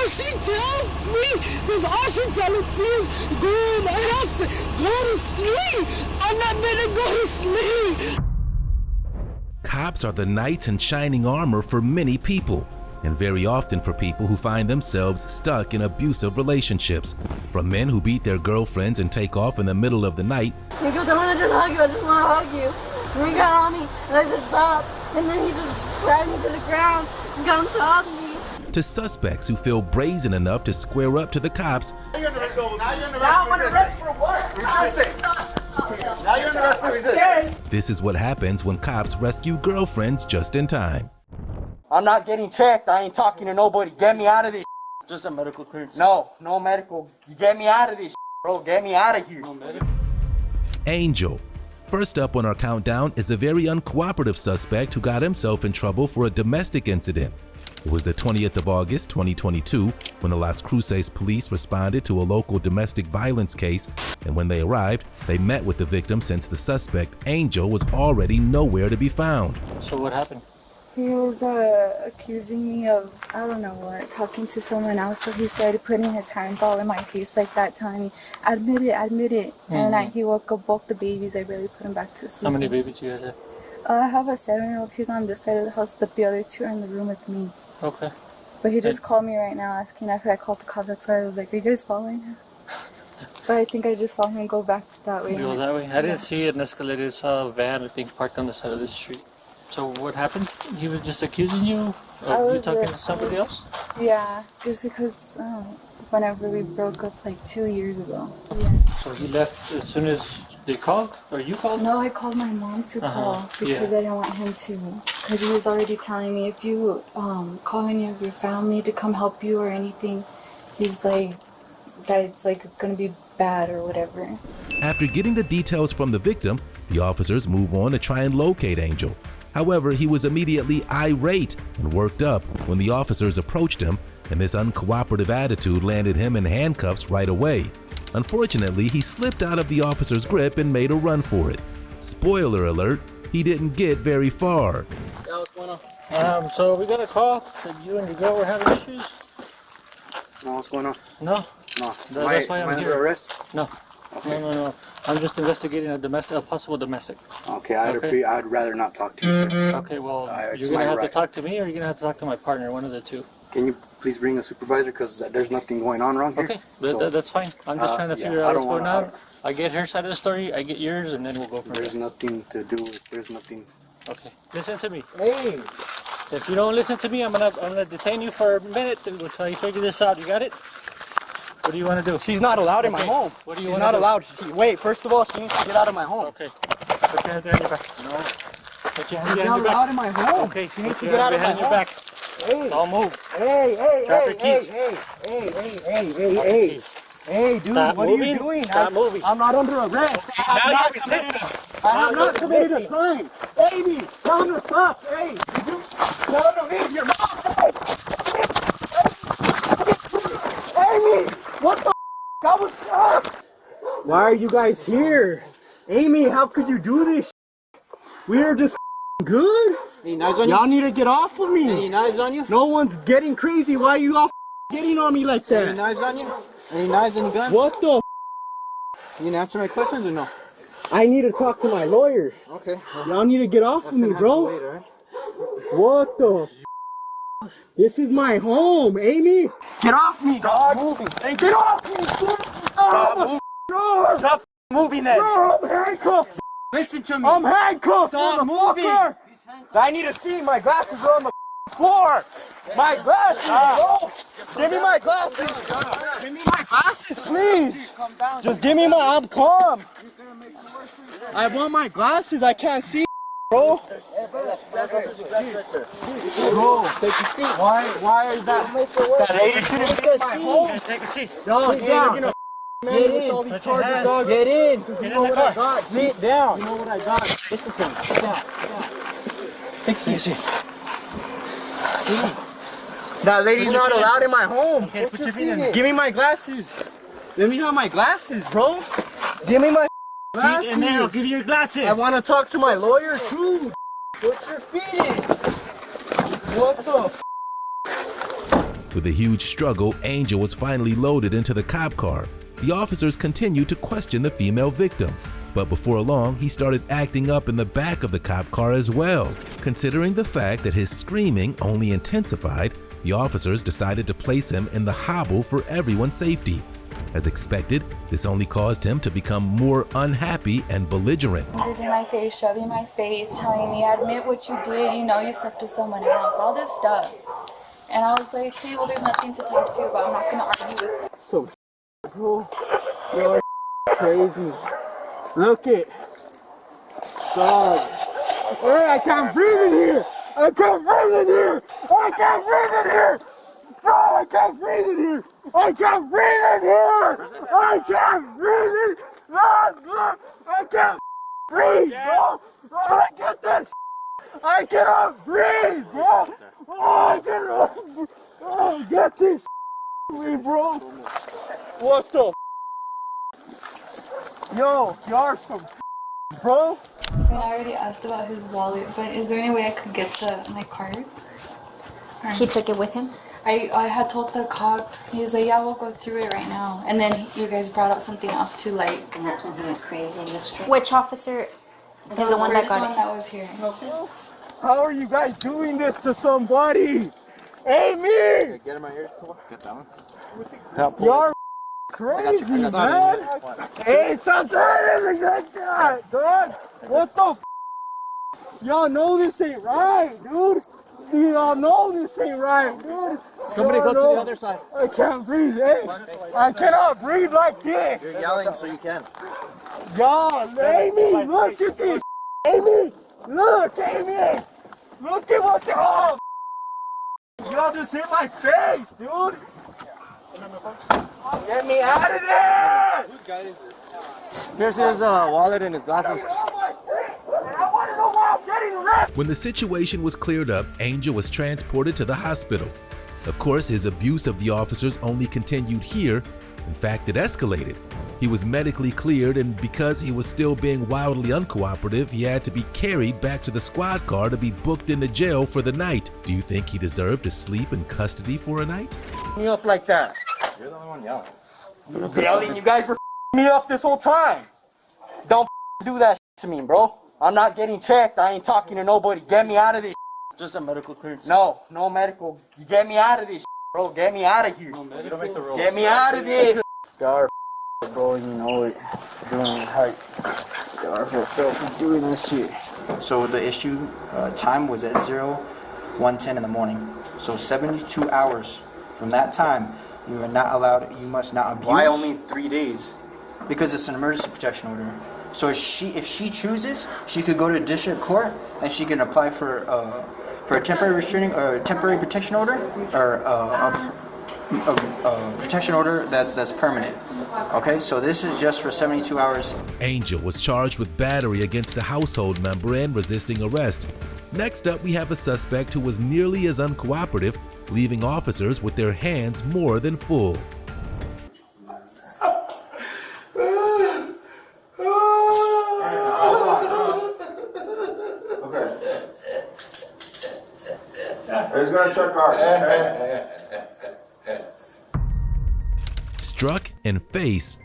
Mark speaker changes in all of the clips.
Speaker 1: all she tells me is all she telling me is go, and I said, go to sleep. I'm not meant to go to sleep.
Speaker 2: Cops are the knights in shining armor for many people, and very often for people who find themselves stuck in abusive relationships. From men who beat their girlfriends and take off in the middle of the night.
Speaker 3: He goes, I want to just hug you, I just want to hug you. And he got on me, and I just stopped. And then he just grabbed me to the ground and got him to hug me.
Speaker 2: To suspects who feel brazen enough to square up to the cops.
Speaker 4: Now you're under arrest for what? Resisting. Now you're under arrest for resisting.
Speaker 2: This is what happens when cops rescue girlfriends just in time.
Speaker 5: I'm not getting checked. I ain't talking to nobody. Get me out of this.
Speaker 4: Just a medical clearance.
Speaker 5: No medical. Get me out of this, bro. Get me out of here. No medical.
Speaker 2: Angel. First up on our countdown is a very uncooperative suspect who got himself in trouble for a domestic incident. It was the 20th of August, 2022, when the Las Cruces police responded to a local domestic violence case, and when they arrived, they met with the victim since the suspect, Angel, was already nowhere to be found.
Speaker 4: So what happened?
Speaker 6: He was accusing me of, I don't know what, talking to someone else, so he started putting his hand all in my face like that, telling me, admit it. Mm-hmm. And he woke up both the babies. I barely put them back to sleep.
Speaker 4: How many babies do you guys have?
Speaker 6: I have a 7-year-old. He's on this side of the house, but the other 2 are in the room with me.
Speaker 4: Okay.
Speaker 6: But he just called me right now asking after I called the cops. That's why I was like, are you guys following him? But I think I just saw him go back that way.
Speaker 4: Go that way? I didn't see an escalator. I saw a van, I think, parked on the side of the street. So what happened? He was just accusing you of you talking to somebody else?
Speaker 6: Yeah, just because whenever we broke up like 2 years ago. Yeah.
Speaker 4: So he left as soon as they called? Or you called?
Speaker 6: No, I called my mom to call because I didn't want him to. Because he was already telling me if you call any of your family to come help you or anything, he's like, that's like going to be bad or whatever.
Speaker 2: After getting the details from the victim, the officers move on to try and locate Angel. However, he was immediately irate and worked up when the officers approached him, and this uncooperative attitude landed him in handcuffs right away. Unfortunately, he slipped out of the officer's grip and made a run for it. Spoiler alert, he didn't get very far.
Speaker 4: Yeah, what's going on? So we got a call that you and your girl were having issues?
Speaker 7: No, what's going on?
Speaker 4: No.
Speaker 7: No.
Speaker 4: That's why I'm here.
Speaker 7: Under arrest?
Speaker 4: No. Okay. No. I'm just investigating a possible domestic.
Speaker 7: Okay, I'd rather not talk to you, sir.
Speaker 4: Okay, well, you're going to have to talk to me or you're going to have to talk to my partner, one of the two.
Speaker 7: Can you please bring a supervisor because there's nothing going on around here?
Speaker 4: Okay, that's fine. I'm just trying to figure out what's going on. I get her side of the story, I get yours, and then we'll go from there.
Speaker 7: There's nothing to do with, there's nothing.
Speaker 4: Okay, listen to me.
Speaker 5: Hey.
Speaker 4: If you don't listen to me, I'm gonna detain you for a minute until you figure this out. You got it? What do you want to do?
Speaker 5: She's not allowed in my home.
Speaker 4: What do you
Speaker 5: She's
Speaker 4: want to
Speaker 5: not
Speaker 4: do?
Speaker 5: allowed. Wait, first of all, she needs to get out of my home.
Speaker 4: Okay. Put your hand behind your back. No. Put your hand
Speaker 5: She's
Speaker 4: behind
Speaker 5: not
Speaker 4: your back.
Speaker 5: allowed in my home.
Speaker 4: Okay.
Speaker 5: She needs to get out of my home.
Speaker 4: Back.
Speaker 5: Hey.
Speaker 4: Don't move.
Speaker 5: Hey.
Speaker 4: Drop your keys.
Speaker 5: Hey, dude,
Speaker 4: Stop
Speaker 5: what
Speaker 4: moving.
Speaker 5: are you doing?
Speaker 4: Stop moving.
Speaker 5: I'm not under arrest. I have not committed a crime. Baby, tell him to stop. Hey, tell him to leave your mouth. Amy, what the that was up. Why are you guys here? Amy, how could you do this? We're just good.
Speaker 7: Any knives on you?
Speaker 5: Y'all need to get off of me.
Speaker 7: Any knives on you?
Speaker 5: No one's getting crazy. Why are you all getting on me like that?
Speaker 7: Any knives on you? Any knives, any guns?
Speaker 5: What the?
Speaker 7: You can answer my questions or no?
Speaker 5: I need to talk to my lawyer.
Speaker 7: Okay.
Speaker 5: Y'all need to get off of me, bro.
Speaker 7: Wait, right?
Speaker 5: What the? This is my home, Amy. Get off me, dog.
Speaker 7: moving.
Speaker 5: Hey, get off me.
Speaker 7: Stop moving.
Speaker 5: No.
Speaker 7: Stop moving then.
Speaker 5: No, I'm handcuffed.
Speaker 7: Listen to me.
Speaker 5: I'm handcuffed.
Speaker 7: Stop moving.
Speaker 5: Fucker. I need to see. My glasses are on the floor. My glasses, bro. Give me my glasses. Give me my glasses, please. Just give me my. I'm calm. I want my glasses. I can't see, bro. Bro, take a seat. Why is that? That lady shouldn't be in my home.
Speaker 4: Take a seat.
Speaker 5: No, sit down. Get in. Get in.
Speaker 4: Get in the car.
Speaker 5: Sit down. You know what I got. Listen to me. Sit down. Take a seat. That lady's not allowed in my home.
Speaker 4: Okay, put your feet in.
Speaker 5: Give me my glasses. Let me have my glasses, bro. Give me my glasses.
Speaker 4: Feet in there, I'll give you your glasses.
Speaker 5: I want to talk to my lawyer too. Put your feet in. What the?
Speaker 2: With a huge struggle, Angel was finally loaded into the cop car. The officers continued to question the female victim, but before long, he started acting up in the back of the cop car as well. Considering the fact that his screaming only intensified, the officers decided to place him in the hobble for everyone's safety. As expected, this only caused him to become more unhappy and belligerent.
Speaker 6: In my face, shoving my face, telling me, admit what you did, you know you slept with someone else, all this stuff. And I was like, okay, well, there's nothing to talk to you about. I'm not going to argue with you.
Speaker 5: So, bro, you're crazy. Look it. God. Hey, I can't breathe in here. I can't breathe in here. I can't breathe in here. Bro, I can't breathe in here. I can't breathe in here. I can't breathe in. I can't breathe, bro. I get this. I cannot breathe, bro. Oh, I cannot. Oh, get this me, bro. What the? Yo, y'all some bro.
Speaker 6: I already asked about his wallet, but is there any way I could get my cards?
Speaker 3: He took it with him?
Speaker 6: I had told the cop, he was like, yeah, we'll go through it right now. And then you guys brought up something else too, like...
Speaker 3: And that's when he went crazy in the street. Which officer is the one that got it?
Speaker 6: That was here.
Speaker 5: How are you guys doing this to somebody? Hey, me!
Speaker 7: Get him right here. Come on. Get that one.
Speaker 5: You're crazy, man. Hey, stop doing it like that, dog. What the f? Y'all know this ain't right, dude. Y'all know this ain't right, dude.
Speaker 7: Somebody go to the other side.
Speaker 5: I can't breathe, hey. I cannot breathe like this.
Speaker 7: You're yelling so you can.
Speaker 5: Y'all, Amy, look at this. Amy, look, Amy. Look at what y'all. Y'all just hit my face, dude. Get me out of there. Whose guy is this?
Speaker 7: Here's his wallet and his glasses.
Speaker 2: When the situation was cleared up, Angel was transported to the hospital. Of course, his abuse of the officers only continued here. In fact, it escalated. He was medically cleared, and because he was still being wildly uncooperative, he had to be carried back to the squad car to be booked into jail for the night. Do you think he deserved to sleep in custody for a night?
Speaker 5: Me up like that.
Speaker 7: You're the only one yelling.
Speaker 5: Yelling, you guys were me up this whole time. Don't do that to me, bro. I'm not getting checked. I ain't talking to nobody. Get me out of this.
Speaker 7: Just a medical clearance.
Speaker 5: No medical. You get me out of this, bro. Get me out of here.
Speaker 7: No, you don't make the rules.
Speaker 5: Get me out of this. Scar, bro, you know it. Doing it right. Scar for doing this shit.
Speaker 8: So the issue time was at 01:10 in the morning. So 72 hours from that time, you are not allowed. You must not abuse.
Speaker 7: Why only 3 days?
Speaker 8: Because it's an emergency protection order. So if she chooses, she could go to district court and she can apply for a temporary restraining or temporary protection order or a protection order that's permanent. Okay, so this is just for 72 hours.
Speaker 2: Angel was charged with battery against a household member and resisting arrest. Next up, we have a suspect who was nearly as uncooperative, leaving officers with their hands more than full.
Speaker 9: He's gonna check ours, okay?
Speaker 2: Struck in face.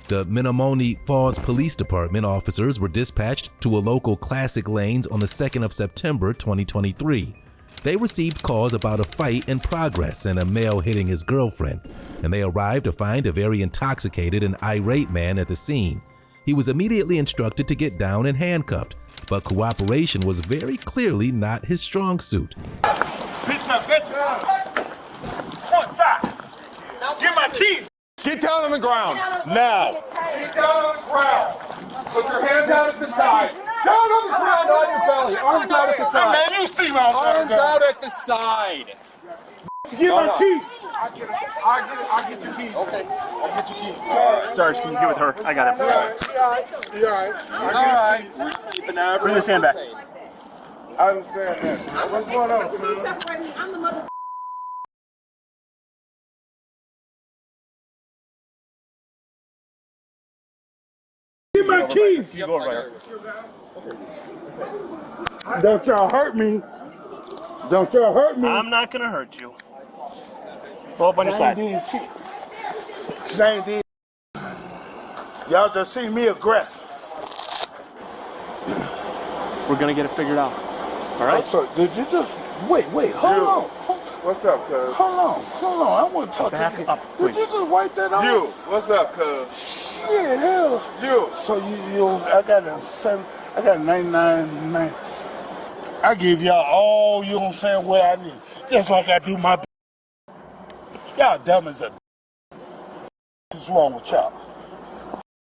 Speaker 2: The Menomonee Falls Police Department officers were dispatched to a local Classic Lanes on the 2nd of September 2023. They received calls about a fight in progress and a male hitting his girlfriend, and they arrived to find a very intoxicated and irate man at the scene. He was immediately instructed to get down and handcuffed, but cooperation was very clearly not his strong suit.
Speaker 9: Pizza, pizza! What's that? Give my keys!
Speaker 10: Get down on the ground, now!
Speaker 9: Get down on the ground!
Speaker 10: Put your hands out at the side! Down on the ground on your belly! Arms out at the side!
Speaker 9: Man, you see my
Speaker 10: Arms out at the side!
Speaker 9: Give my keys! I'll get your keys. Okay. I'll get your keys.
Speaker 5: Sarge, can you get with her? I got it.
Speaker 9: You alright?
Speaker 10: We're just keeping that.
Speaker 5: Bring his hand back.
Speaker 9: I understand that. What's going on, man?
Speaker 3: I'm the mother.
Speaker 9: Give my keys!
Speaker 5: You go right.
Speaker 9: Don't y'all hurt me. Don't y'all hurt me.
Speaker 5: I'm not gonna hurt you. Roll up on your side.
Speaker 9: Same thing. Y'all just see me aggressive.
Speaker 5: We're gonna get it figured out. All right?
Speaker 9: So, did you just wait, hold on. What's up, cuz? Hold on. I want to talk to you. Did you just wipe that off? You, what's up, cuz? Shit, hell. You. So I got a 99. I give y'all all, you know what I'm saying, what I need. Just like I do my. Y'all dumb as a. What's wrong with y'all?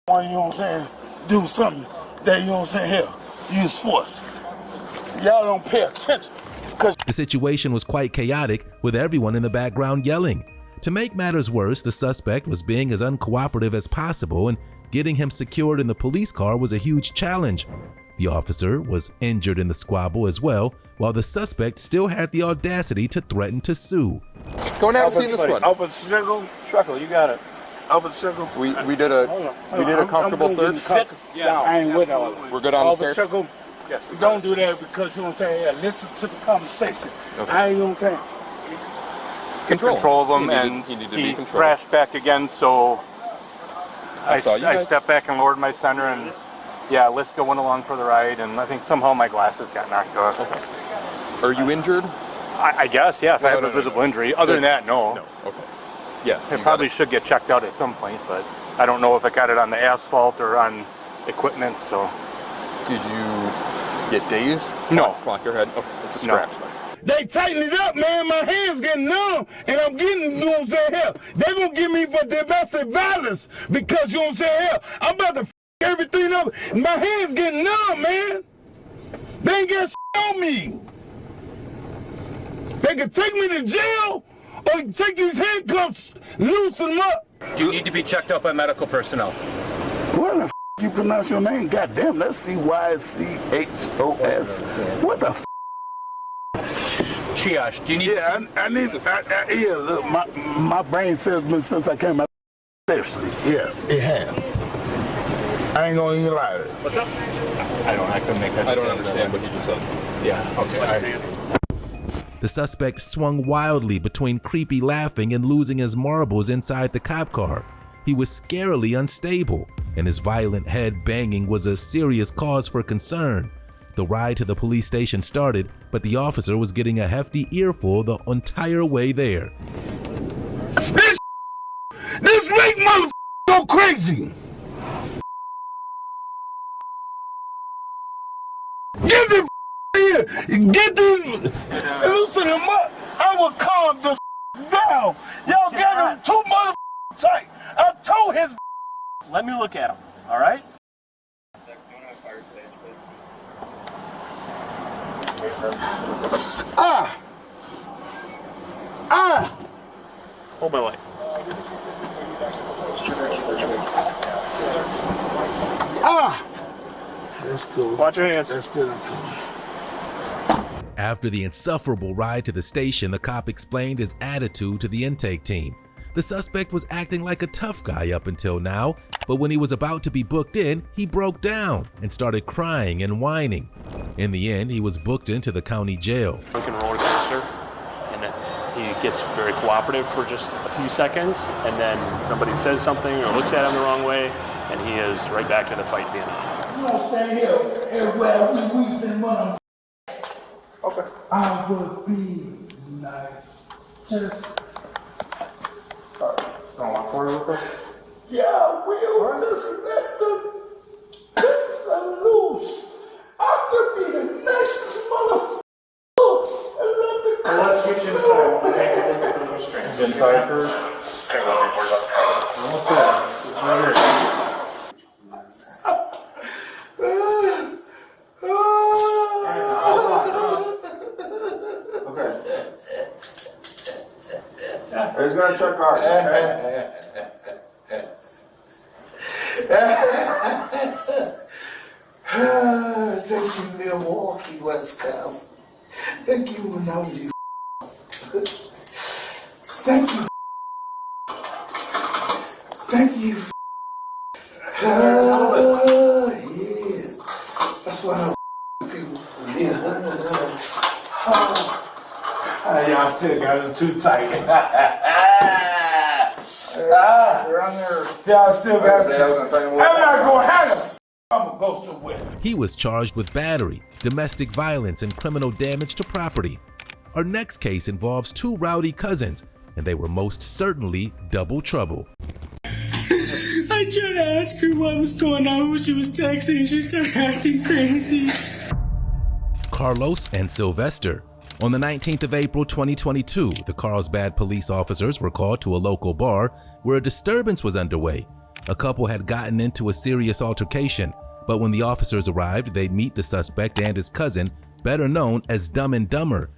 Speaker 9: You know what I'm saying? Do something that, you know what I'm saying, here. Use force. Y'all don't pay attention.
Speaker 2: The situation was quite chaotic, with everyone in the background yelling. To make matters worse, the suspect was being as uncooperative as possible, and getting him secured in the police car was a huge challenge. The officer was injured in the squabble as well, while the suspect still had the audacity to threaten to sue.
Speaker 10: Go and have a seat in this one.
Speaker 9: Officer
Speaker 5: Shreckle, you got it.
Speaker 9: Officer
Speaker 10: We did a comfortable search.
Speaker 5: Sit down.
Speaker 9: I ain't with all that.
Speaker 10: We're good on the search.
Speaker 9: Officer, yes, don't do that because, you know what I'm saying, listen to the conversation.
Speaker 10: Okay.
Speaker 9: I ain't, you know what I'm saying.
Speaker 5: Control them, and he crashed back again, so I stepped back and lowered my center, and yeah, Liska went along for the ride, and I think somehow my glasses got knocked off.
Speaker 10: Okay. Are you injured?
Speaker 5: I guess, yeah, if I have a visible injury. Other than that, no.
Speaker 10: No, okay. Yes.
Speaker 5: I probably should get checked out at some point, but I don't know if I got it on the asphalt or on equipment, so.
Speaker 10: Did you get dazed?
Speaker 5: No.
Speaker 10: Clock your head? Okay, it's a scratch.
Speaker 5: No.
Speaker 9: They tighten it up, man. My hands getting numb, and I'm getting, you know what I'm saying, help. They gonna give me for domestic violence because, you know what I'm saying, help. I'm about to everything up. My hands getting numb, man. They ain't got on me. They can take me to jail or take these handcuffs, loosen them up.
Speaker 5: You need to be checked out by medical personnel.
Speaker 9: What the you pronounce your name? Goddamn, that's C-Y-C-H-O-S. What the
Speaker 5: Triage. Do you need?
Speaker 9: Yeah, I need. Yeah, look, my brain says since I came out. Seriously, yes, it has. I ain't gonna even lie to you.
Speaker 5: What's up? I couldn't make that.
Speaker 10: I don't understand what you just said.
Speaker 5: Yeah. Okay.
Speaker 2: The suspect swung wildly between creepy laughing and losing his marbles inside the cop car. He was scarily unstable, and his violent head banging was a serious cause for concern. The ride to the police station started, but the officer was getting a hefty earful the entire way there.
Speaker 9: This rake motherfucker go crazy. Get this here. Get this. Loosen him up. I will calm the down. Y'all got him too motherfucking tight. I told his.
Speaker 5: Let me look at him. All right. Hold my light.
Speaker 9: That's cool.
Speaker 5: Watch your hands.
Speaker 9: That's still cool.
Speaker 2: After the insufferable ride to the station, the cop explained his attitude to the intake team. The suspect was acting like a tough guy up until now, but when he was about to be booked in, he broke down and started crying and whining. In the end, he was booked into the county jail.
Speaker 11: Drunken roller coaster, and then he gets very cooperative for just a few seconds, and then somebody says something or looks at him the wrong way, and he is right back to the fight being.
Speaker 9: You know what I'm saying? Here, everywhere we in money. Okay. I would be nice. Just.
Speaker 10: Don't walk forward real quick.
Speaker 9: Yeah, we'll just let the pigs loose. I could be the nicest motherfucker and let the
Speaker 11: Let's get you inside. We'll take a look at the restraints.
Speaker 10: Inside first.
Speaker 11: Almost there. It's right here.
Speaker 10: Okay. He's gonna check hard. Okay?
Speaker 9: Thank you, Milwaukee, Wisconsin. Thank you, Menominee. Thank you. Thank you. Yeah. That's why people. Yeah. Y'all still got it too tight. Y'all still got I'm not gonna have it. I'm gonna go somewhere.
Speaker 2: He was charged with battery, domestic violence, and criminal damage to property. Our next case involves two rowdy cousins, and they were most certainly double trouble.
Speaker 5: I tried to ask her what was going on when she was texting and she started acting crazy.
Speaker 2: Carlos and Sylvester. On the 19th of April 2022, the Carlsbad police officers were called to a local bar where a disturbance was underway. A couple had gotten into a serious altercation, but when the officers arrived, they'd meet the suspect and his cousin, better known as Dumb and Dumber.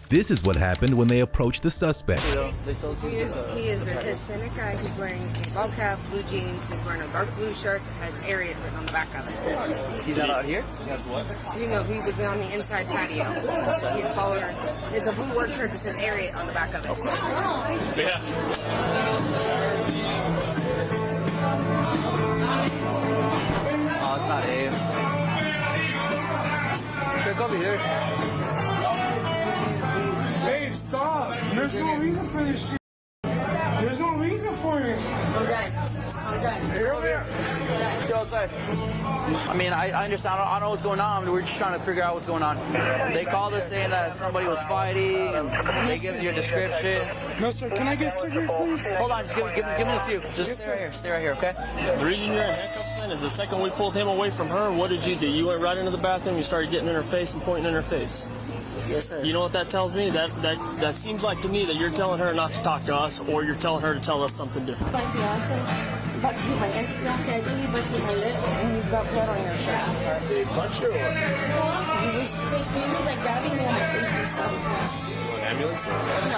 Speaker 2: This is what happened when they approached the suspect.
Speaker 12: He is a Hispanic guy. He's wearing a ball cap, blue jeans. He's wearing a dark blue shirt that has Ariat written on the back of it.
Speaker 8: He's not out here?
Speaker 12: You know, he was on the inside patio. He followed her. It's a blue work shirt that says Ariat on the back of it.
Speaker 11: Yeah.
Speaker 8: Oh, it's not him. Check over here.
Speaker 5: Babe, stop. There's no reason for this shit. There's no reason for it.
Speaker 3: I'm done.
Speaker 5: You're over there.
Speaker 8: Let's go outside. I mean, I understand. I don't know what's going on. We're just trying to figure out what's going on. They called us saying that somebody was fighting, and they give you a description.
Speaker 5: No, sir. Can I get a cigarette, please?
Speaker 8: Hold on. Just give me a few. Just stay right here. Stay right here, okay?
Speaker 11: The reason you're in handcuffs then is the second we pulled him away from her, what did you do? You went right into the bathroom, you started getting in her face and pointing in her face.
Speaker 8: Yes, sir.
Speaker 11: You know what that tells me? That seems like to me that you're telling her not to talk to us, or you're telling her to tell us something different.
Speaker 12: My fiance, about to be my ex-fiance, I think he busted my lip and you've got blood on your shirt.
Speaker 9: They punched her or what?
Speaker 12: He was like grabbing me on my face and stuff.
Speaker 11: Ambulance?
Speaker 12: No,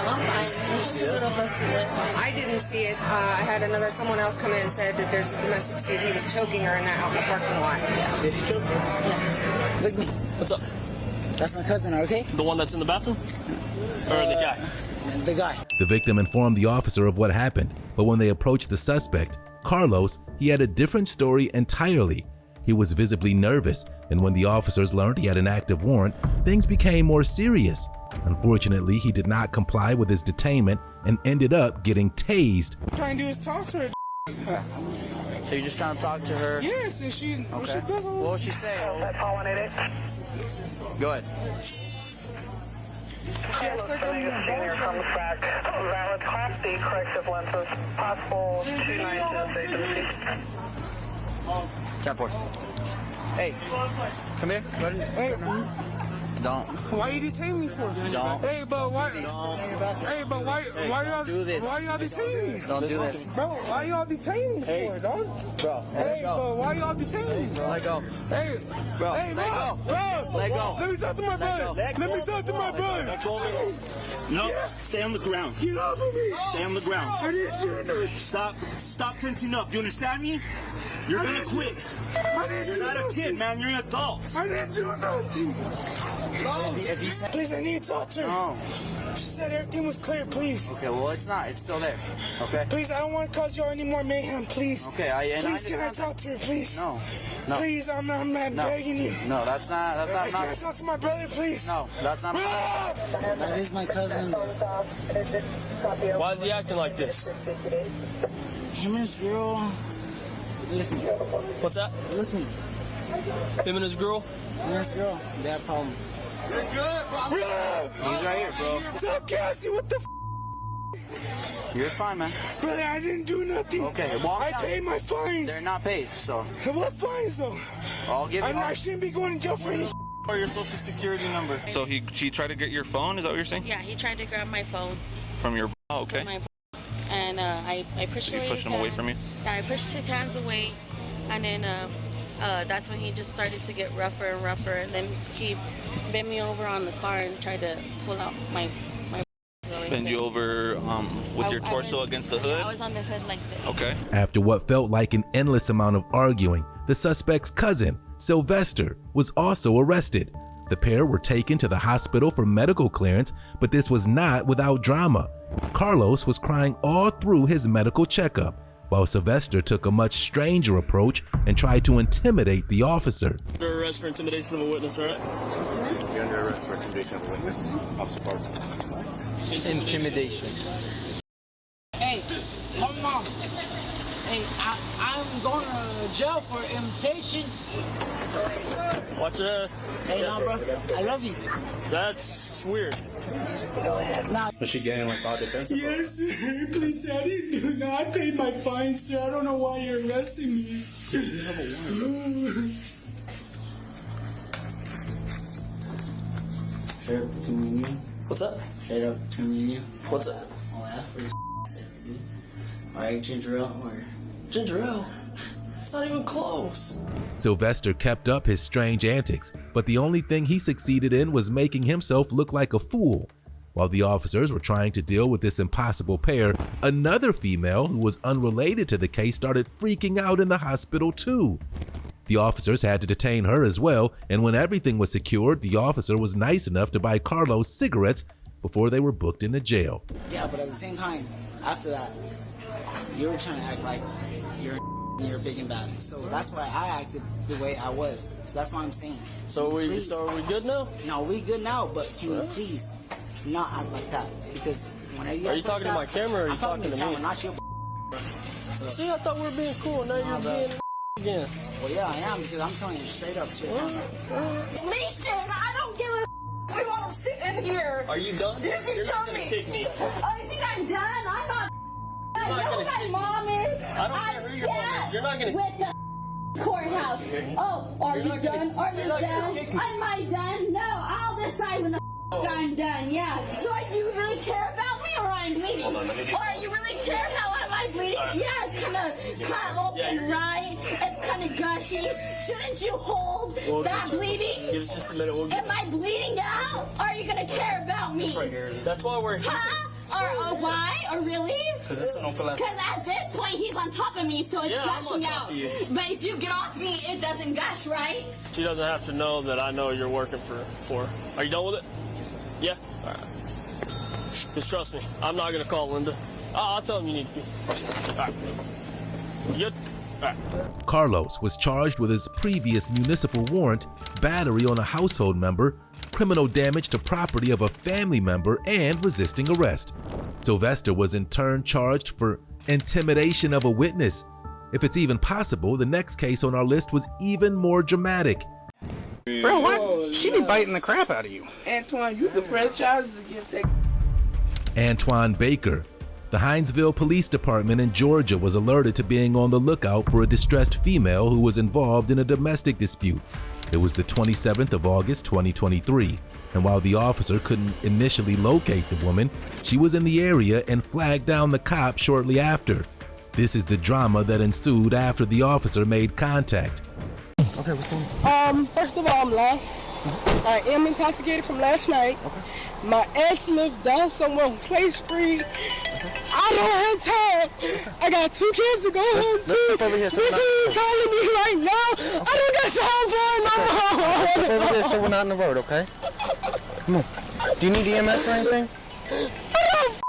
Speaker 12: I'm fine. He's just a little busted lip. I didn't see it. I had someone else come in and said that there's a domestic dispute. He was choking her in that out in the parking lot.
Speaker 11: Did he choke her?
Speaker 12: Yeah.
Speaker 8: Look at me.
Speaker 11: What's up?
Speaker 8: That's my cousin, okay?
Speaker 11: The one that's in the bathroom? Or the guy?
Speaker 8: The guy.
Speaker 2: The victim informed the officer of what happened, but when they approached the suspect, Carlos, he had a different story entirely. He was visibly nervous, and when the officers learned he had an active warrant, things became more serious. Unfortunately, he did not comply with his detainment and ended up getting tased.
Speaker 5: Trying to do is talk to her.
Speaker 8: So you're just trying to talk to her?
Speaker 5: Yes, and she doesn't.
Speaker 8: What was she saying? Go ahead.
Speaker 5: She acts like I'm your
Speaker 13: back. Valid Class D corrective lenses. Possible 296
Speaker 8: Turn forward. Hey, come here. Go ahead.
Speaker 5: Hey,
Speaker 8: don't.
Speaker 5: Why you detaining me for?
Speaker 8: Don't.
Speaker 5: Hey, but why? Hey, but why y'all
Speaker 8: do this?
Speaker 5: Why y'all detaining me?
Speaker 8: Don't do this.
Speaker 5: Bro, why y'all detaining me for, dog?
Speaker 8: Bro,
Speaker 5: hey, but why y'all detaining me?
Speaker 8: Let go.
Speaker 5: Hey,
Speaker 8: bro,
Speaker 5: hey,
Speaker 8: let go.
Speaker 5: Bro,
Speaker 8: let go.
Speaker 5: Let me talk to my brother. Let me talk to my brother.
Speaker 14: No, stay on the ground.
Speaker 5: Get off of me.
Speaker 14: Stay on the ground.
Speaker 5: I didn't do nothing.
Speaker 14: Stop tensing up. You understand me? You're gonna quit. You're not a kid, man. You're an adult.
Speaker 5: I didn't do nothing. Please, I need to talk to her.
Speaker 8: No.
Speaker 5: She said everything was clear, please.
Speaker 8: Okay, well, it's not. It's still there. Okay?
Speaker 5: Please, I don't want to cause y'all any more mayhem, please.
Speaker 8: Okay,
Speaker 5: please, can I talk to her, please?
Speaker 8: No.
Speaker 5: Please, I'm not begging you.
Speaker 8: No, that's not.
Speaker 5: Can I talk to my brother, please?
Speaker 8: No, that's not.
Speaker 15: That is my cousin.
Speaker 11: Why is he acting like this?
Speaker 15: Him and his girl.
Speaker 11: What's that?
Speaker 15: Listen.
Speaker 11: Him and his girl?
Speaker 15: Him and his girl. They have a problem.
Speaker 5: You're good, bro.
Speaker 8: He's right here, bro.
Speaker 5: Tell Cassie what the
Speaker 8: You're fine, man.
Speaker 5: Brother, I didn't do nothing.
Speaker 8: Okay, well,
Speaker 5: I paid my fines.
Speaker 8: They're not paid, so.
Speaker 5: What fines, though?
Speaker 8: I'll give you.
Speaker 5: I shouldn't be going to jail for any.
Speaker 14: Or your social security number.
Speaker 16: So he tried to get your phone? Is that what you're saying?
Speaker 17: Yeah, he tried to grab my phone.
Speaker 16: From your. Oh, okay.
Speaker 17: And I pushed away.
Speaker 16: You pushed him away from you?
Speaker 17: Yeah, I pushed his hands away, and then that's when he just started to get rougher and rougher, and then he bent me over on the car and tried to pull out my.
Speaker 16: Bend you over with your torso against the hood?
Speaker 17: I was on the hood like this.
Speaker 16: Okay.
Speaker 2: After what felt like an endless amount of arguing, the suspect's cousin, Sylvester, was also arrested. The pair were taken to the hospital for medical clearance, but this was not without drama. Carlos was crying all through his medical checkup, while Sylvester took a much stranger approach and tried to intimidate the officer.
Speaker 11: Under arrest for intimidation of a witness, right?
Speaker 7: You're under arrest for intimidation of a witness, Officer Park.
Speaker 15: Intimidation.
Speaker 5: Hey, come on.
Speaker 15: Hey, I'm going to jail for imitation.
Speaker 5: Watch that.
Speaker 15: Hey, no, bro. I love you.
Speaker 5: That's weird.
Speaker 15: Nah.
Speaker 7: Was she getting like all defensive?
Speaker 1: Yes, sir. Please, sir, I didn't do that. I paid my fine, sir. I don't know why you're arresting me.
Speaker 7: You have a warrant.
Speaker 15: Straight up between me and you.
Speaker 5: What's up?
Speaker 15: Straight up between me and you.
Speaker 5: What's up?
Speaker 15: Oh, yeah? What is dude? Alright, ginger ale or...
Speaker 5: Ginger ale? It's not even close.
Speaker 2: Sylvester kept up his strange antics, but the only thing he succeeded in was making himself look like a fool. While the officers were trying to deal with this impossible pair, another female who was unrelated to the case started freaking out in the hospital too. The officers had to detain her as well, and when everything was secured, the officer was nice enough to buy Carlos cigarettes before they were booked into jail.
Speaker 15: Yeah, but at the same time, after that, you were trying to act like you're big and bad. So that's why I acted the way I was. So that's what I'm saying.
Speaker 5: So are we good now?
Speaker 15: No, we good now, but can you please not act like that? Because whenever you
Speaker 5: Are you talking to my camera or are you talking to me?
Speaker 15: Camera, not your so.
Speaker 5: See, I thought we were being cool. Now you're being again.
Speaker 15: Well, yeah, I am because I'm telling you straight up to your camera.
Speaker 3: Listen, I don't give a we want to sit in here.
Speaker 5: Are you done?
Speaker 3: You
Speaker 5: You're
Speaker 3: tell
Speaker 5: not gonna
Speaker 3: me.
Speaker 5: kick me.
Speaker 3: Oh, you think I'm done? I'm not. I know
Speaker 5: gonna
Speaker 3: my
Speaker 5: kick
Speaker 3: mom is.
Speaker 5: I don't care who your mom is. You're not gonna
Speaker 3: with the courthouse. Oh, are you done? Are you done? Am I done? No, I'll decide when the I'm done. Yeah. So do you really care about me or I'm bleeding? Or you really care how I'm bleeding? Yeah, it's kind of open, right? It's kind of gushy. Shouldn't you hold that bleeding?
Speaker 5: Give us just a minute.
Speaker 3: Am I bleeding out? Or are you gonna care about me?
Speaker 5: Right here. That's why we're here.
Speaker 3: Huh? Or why? Or really?
Speaker 7: Because it's an open last.
Speaker 3: Because at this point he's on top of me, so it's
Speaker 5: Yeah, I'm on
Speaker 3: gushing
Speaker 5: top
Speaker 3: out.
Speaker 5: of you.
Speaker 3: But if you get off me, it doesn't gush, right?
Speaker 5: She doesn't have to know that I know you're working for. Are you done with it? Yeah? All right. Just trust me. I'm not going to call Linda. I'll tell him you need to be. All right. You good? All right.
Speaker 2: Carlos was charged with his previous municipal warrant, battery on a household member, criminal damage to property of a family member, and resisting arrest. Sylvester was in turn charged for intimidation of a witness. If it's even possible, the next case on our list was even more dramatic.
Speaker 18: Bro, what? She be biting the crap out of you.
Speaker 1: Antoine, you can press charges against that.
Speaker 2: Antoine Baker. The Hinesville Police Department in Georgia was alerted to being on the lookout for a distressed female who was involved in a domestic dispute. It was the 27th of August, 2023, and while the officer couldn't initially locate the woman, she was in the area and flagged down the cop shortly after. This is the drama that ensued after the officer made contact.
Speaker 18: Okay, what's going on?
Speaker 1: First of all, I'm lost. I am intoxicated from last night.
Speaker 18: Okay.
Speaker 1: My ex lives down somewhere on Clay Street. I don't have time. I got 2 kids to go home to.
Speaker 18: Over here, so
Speaker 1: this is calling me right now. I don't got time for it no more.
Speaker 18: Step over here so we're not in the road, okay? Come on. Do you need EMS or anything?
Speaker 1: I don't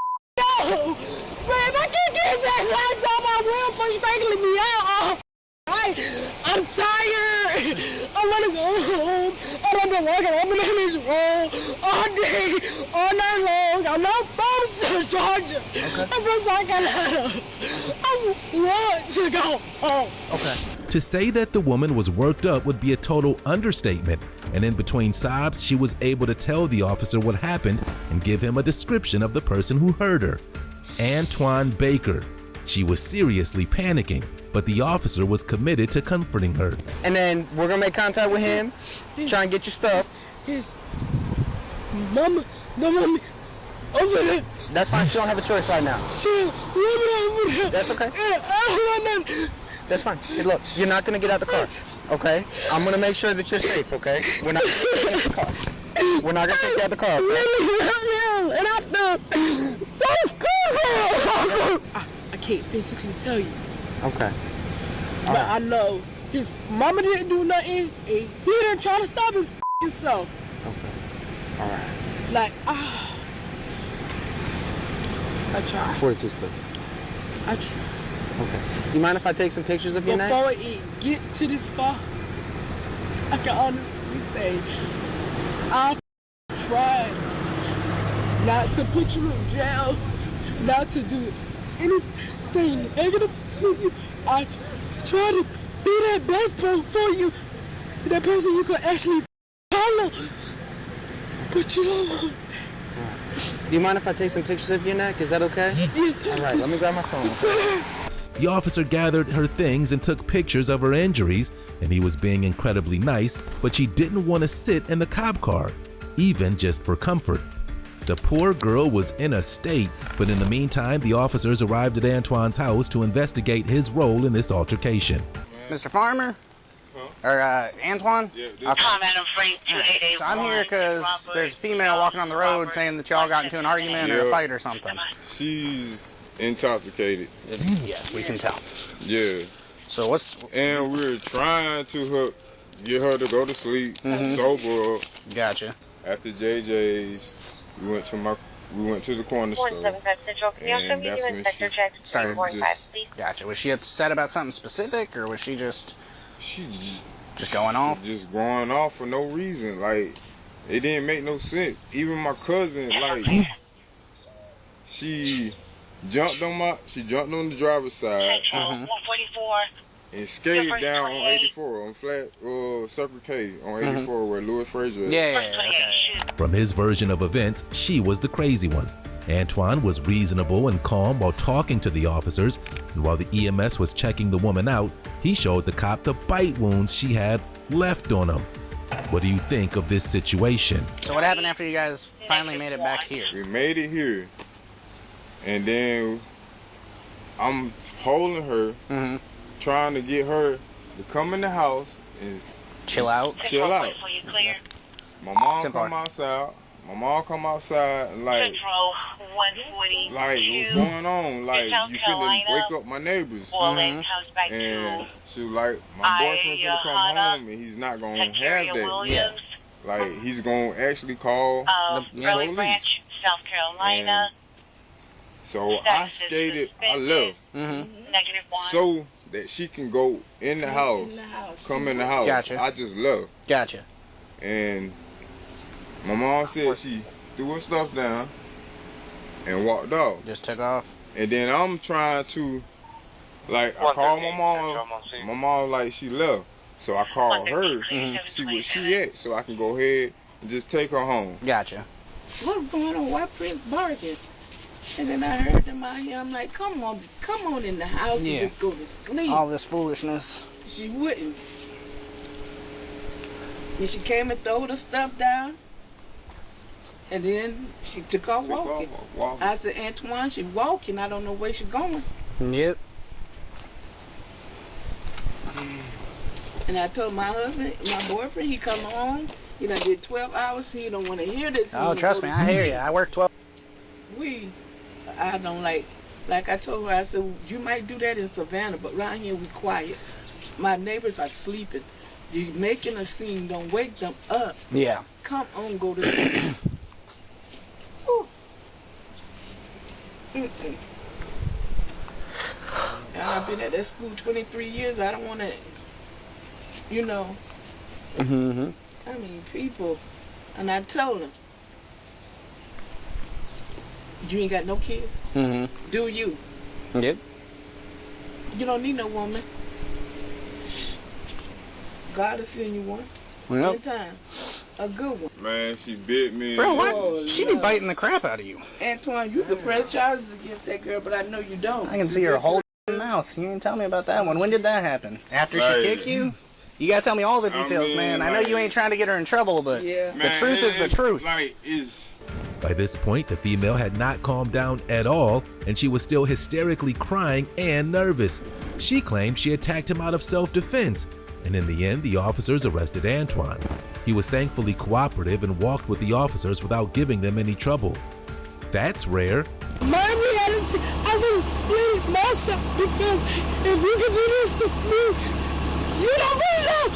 Speaker 1: know. Man, if I can't get his ass locked up, I will for strangling me out. I'm tired. I want to go home. I've been working. I've been in this room all day, all night long. I'm not from Georgia. Okay. I'm from South Carolina. I want to go home.
Speaker 2: Okay. To say that the woman was worked up would be a total understatement, and in between sobs, she was able to tell the officer what happened and give him a description of the person who hurt her. Antoine Baker. She was seriously panicking, but the officer was committed to comforting her.
Speaker 18: And then we're gonna make contact with him, try and get your stuff.
Speaker 1: His mama, no mommy, over there.
Speaker 18: That's fine, she don't have a choice right now.
Speaker 1: She over there.
Speaker 18: That's okay.
Speaker 1: I don't want that.
Speaker 18: That's fine. Hey, look, you're not gonna get out the car, okay? I'm gonna make sure that you're safe, okay? We're not gonna take you out the car. We're not gonna take you out the car, okay?
Speaker 1: And I feel so cool. I can't physically tell you.
Speaker 18: Okay.
Speaker 1: But I know his mama didn't do nothing, and he didn't try to stop himself.
Speaker 18: Okay. All right.
Speaker 1: Like, I tried.
Speaker 18: 42 split.
Speaker 1: I tried.
Speaker 18: Okay. You mind if I take some pictures of your neck?
Speaker 1: Before it get to this far, I can honestly say I tried not to put you in jail, not to do anything. anything negative to you. I try to be that backbone for you, that person you could actually follow, but you don't.
Speaker 18: Do you mind if I take some pictures of your neck? Is that okay?
Speaker 1: Yes.
Speaker 18: All right, let me grab my phone.
Speaker 2: The officer gathered her things and took pictures of her injuries, and he was being incredibly nice, but she didn't want to sit in the cop car, even just for comfort. The poor girl was in a state, but in the meantime, the officers arrived at Antoine's house to investigate his role in this altercation.
Speaker 18: Mr. Farmer? Or Antoine? Okay. So I'm here because there's a female walking on the road saying that y'all got into an argument or a fight or something.
Speaker 19: She's intoxicated.
Speaker 18: Yes, we can tell.
Speaker 19: Yeah.
Speaker 18: So what's...
Speaker 19: And we're trying to get her to go to sleep, sober up.
Speaker 18: Gotcha.
Speaker 19: After JJ's, we went to the corner store. And that's when she started
Speaker 18: Gotcha. Was she upset about something specific, or was she just going off?
Speaker 19: Just going off for no reason. Like, it didn't make no sense. Even my cousin, like, she jumped on the driver's side.
Speaker 13: 144.
Speaker 19: And skated down on 84, on flat Circle K on 84 where Louis Frazier is.
Speaker 18: Yeah.
Speaker 2: From his version of events, she was the crazy one. Antoine was reasonable and calm while talking to the officers, and while the EMS was checking the woman out, he showed the cop the bite wounds she had left on him. What do you think of this situation?
Speaker 18: So what happened after you guys finally made it back here?
Speaker 19: We made it here, and then I'm holding her, trying to get her to come in the house and
Speaker 18: chill out.
Speaker 19: My mom come outside. My mom come outside and like what's going on? Like, you finna wake up my neighbors. And she was like, my boyfriend finna come home and he's not gonna have that.
Speaker 18: Yeah.
Speaker 19: Like, he's gonna actually call the police.
Speaker 13: South Carolina.
Speaker 19: And so I skated, I left. So that she can go in the house, come in the house.
Speaker 18: Gotcha.
Speaker 19: I just left.
Speaker 18: Gotcha.
Speaker 19: And my mom said she threw her stuff down and walked off.
Speaker 18: Just took off.
Speaker 19: And then I'm trying to, like, I called my mom. My mom, like, she left. So I called her to see where she at so I can go ahead and just take her home.
Speaker 18: Gotcha.
Speaker 1: What's going on? Why Prince barking? And then I heard them out here. I'm like, come on in the house and just go to sleep.
Speaker 18: All this foolishness.
Speaker 1: She wouldn't. And she came and threw the stuff down. And then she took off walking. I said, Antoine, she walking. I don't know where she going.
Speaker 18: Yep.
Speaker 1: And I told my husband, my boyfriend, he come home. He done did 12 hours. He don't want to hear this.
Speaker 18: Oh, trust me, I hear you. I work 12.
Speaker 1: I don't like I told her, I said, you might do that in Savannah, but around here we quiet. My neighbors are sleeping. You making a scene, don't wake them up.
Speaker 18: Yeah.
Speaker 1: Come on, go to sleep. I've been at that school 23 years. I don't want to, you know. I mean, people. And I told them, you ain't got no kids? Do you?
Speaker 18: Yep.
Speaker 1: You don't need no woman. God will send you one.
Speaker 18: Yep.
Speaker 1: Anytime. A good one.
Speaker 19: Man, she bit me.
Speaker 18: Bro, what? She be biting the crap out of you.
Speaker 1: Antoine, you can press charges against that girl, but I know you don't.
Speaker 18: I can see her whole mouth. You ain't tell me about that one. When did that happen? After she kicked you? You gotta tell me all the details, man. I know you ain't trying to get her in trouble, but the truth is the truth.
Speaker 2: By this point, the female had not calmed down at all, and she was still hysterically crying and nervous. She claimed she attacked him out of self-defense, and in the end, the officers arrested Antoine. He was thankfully cooperative and walked with the officers without giving them any trouble. That's rare.
Speaker 1: My reality, I will split it myself, because if you can do this to me, you don't really know.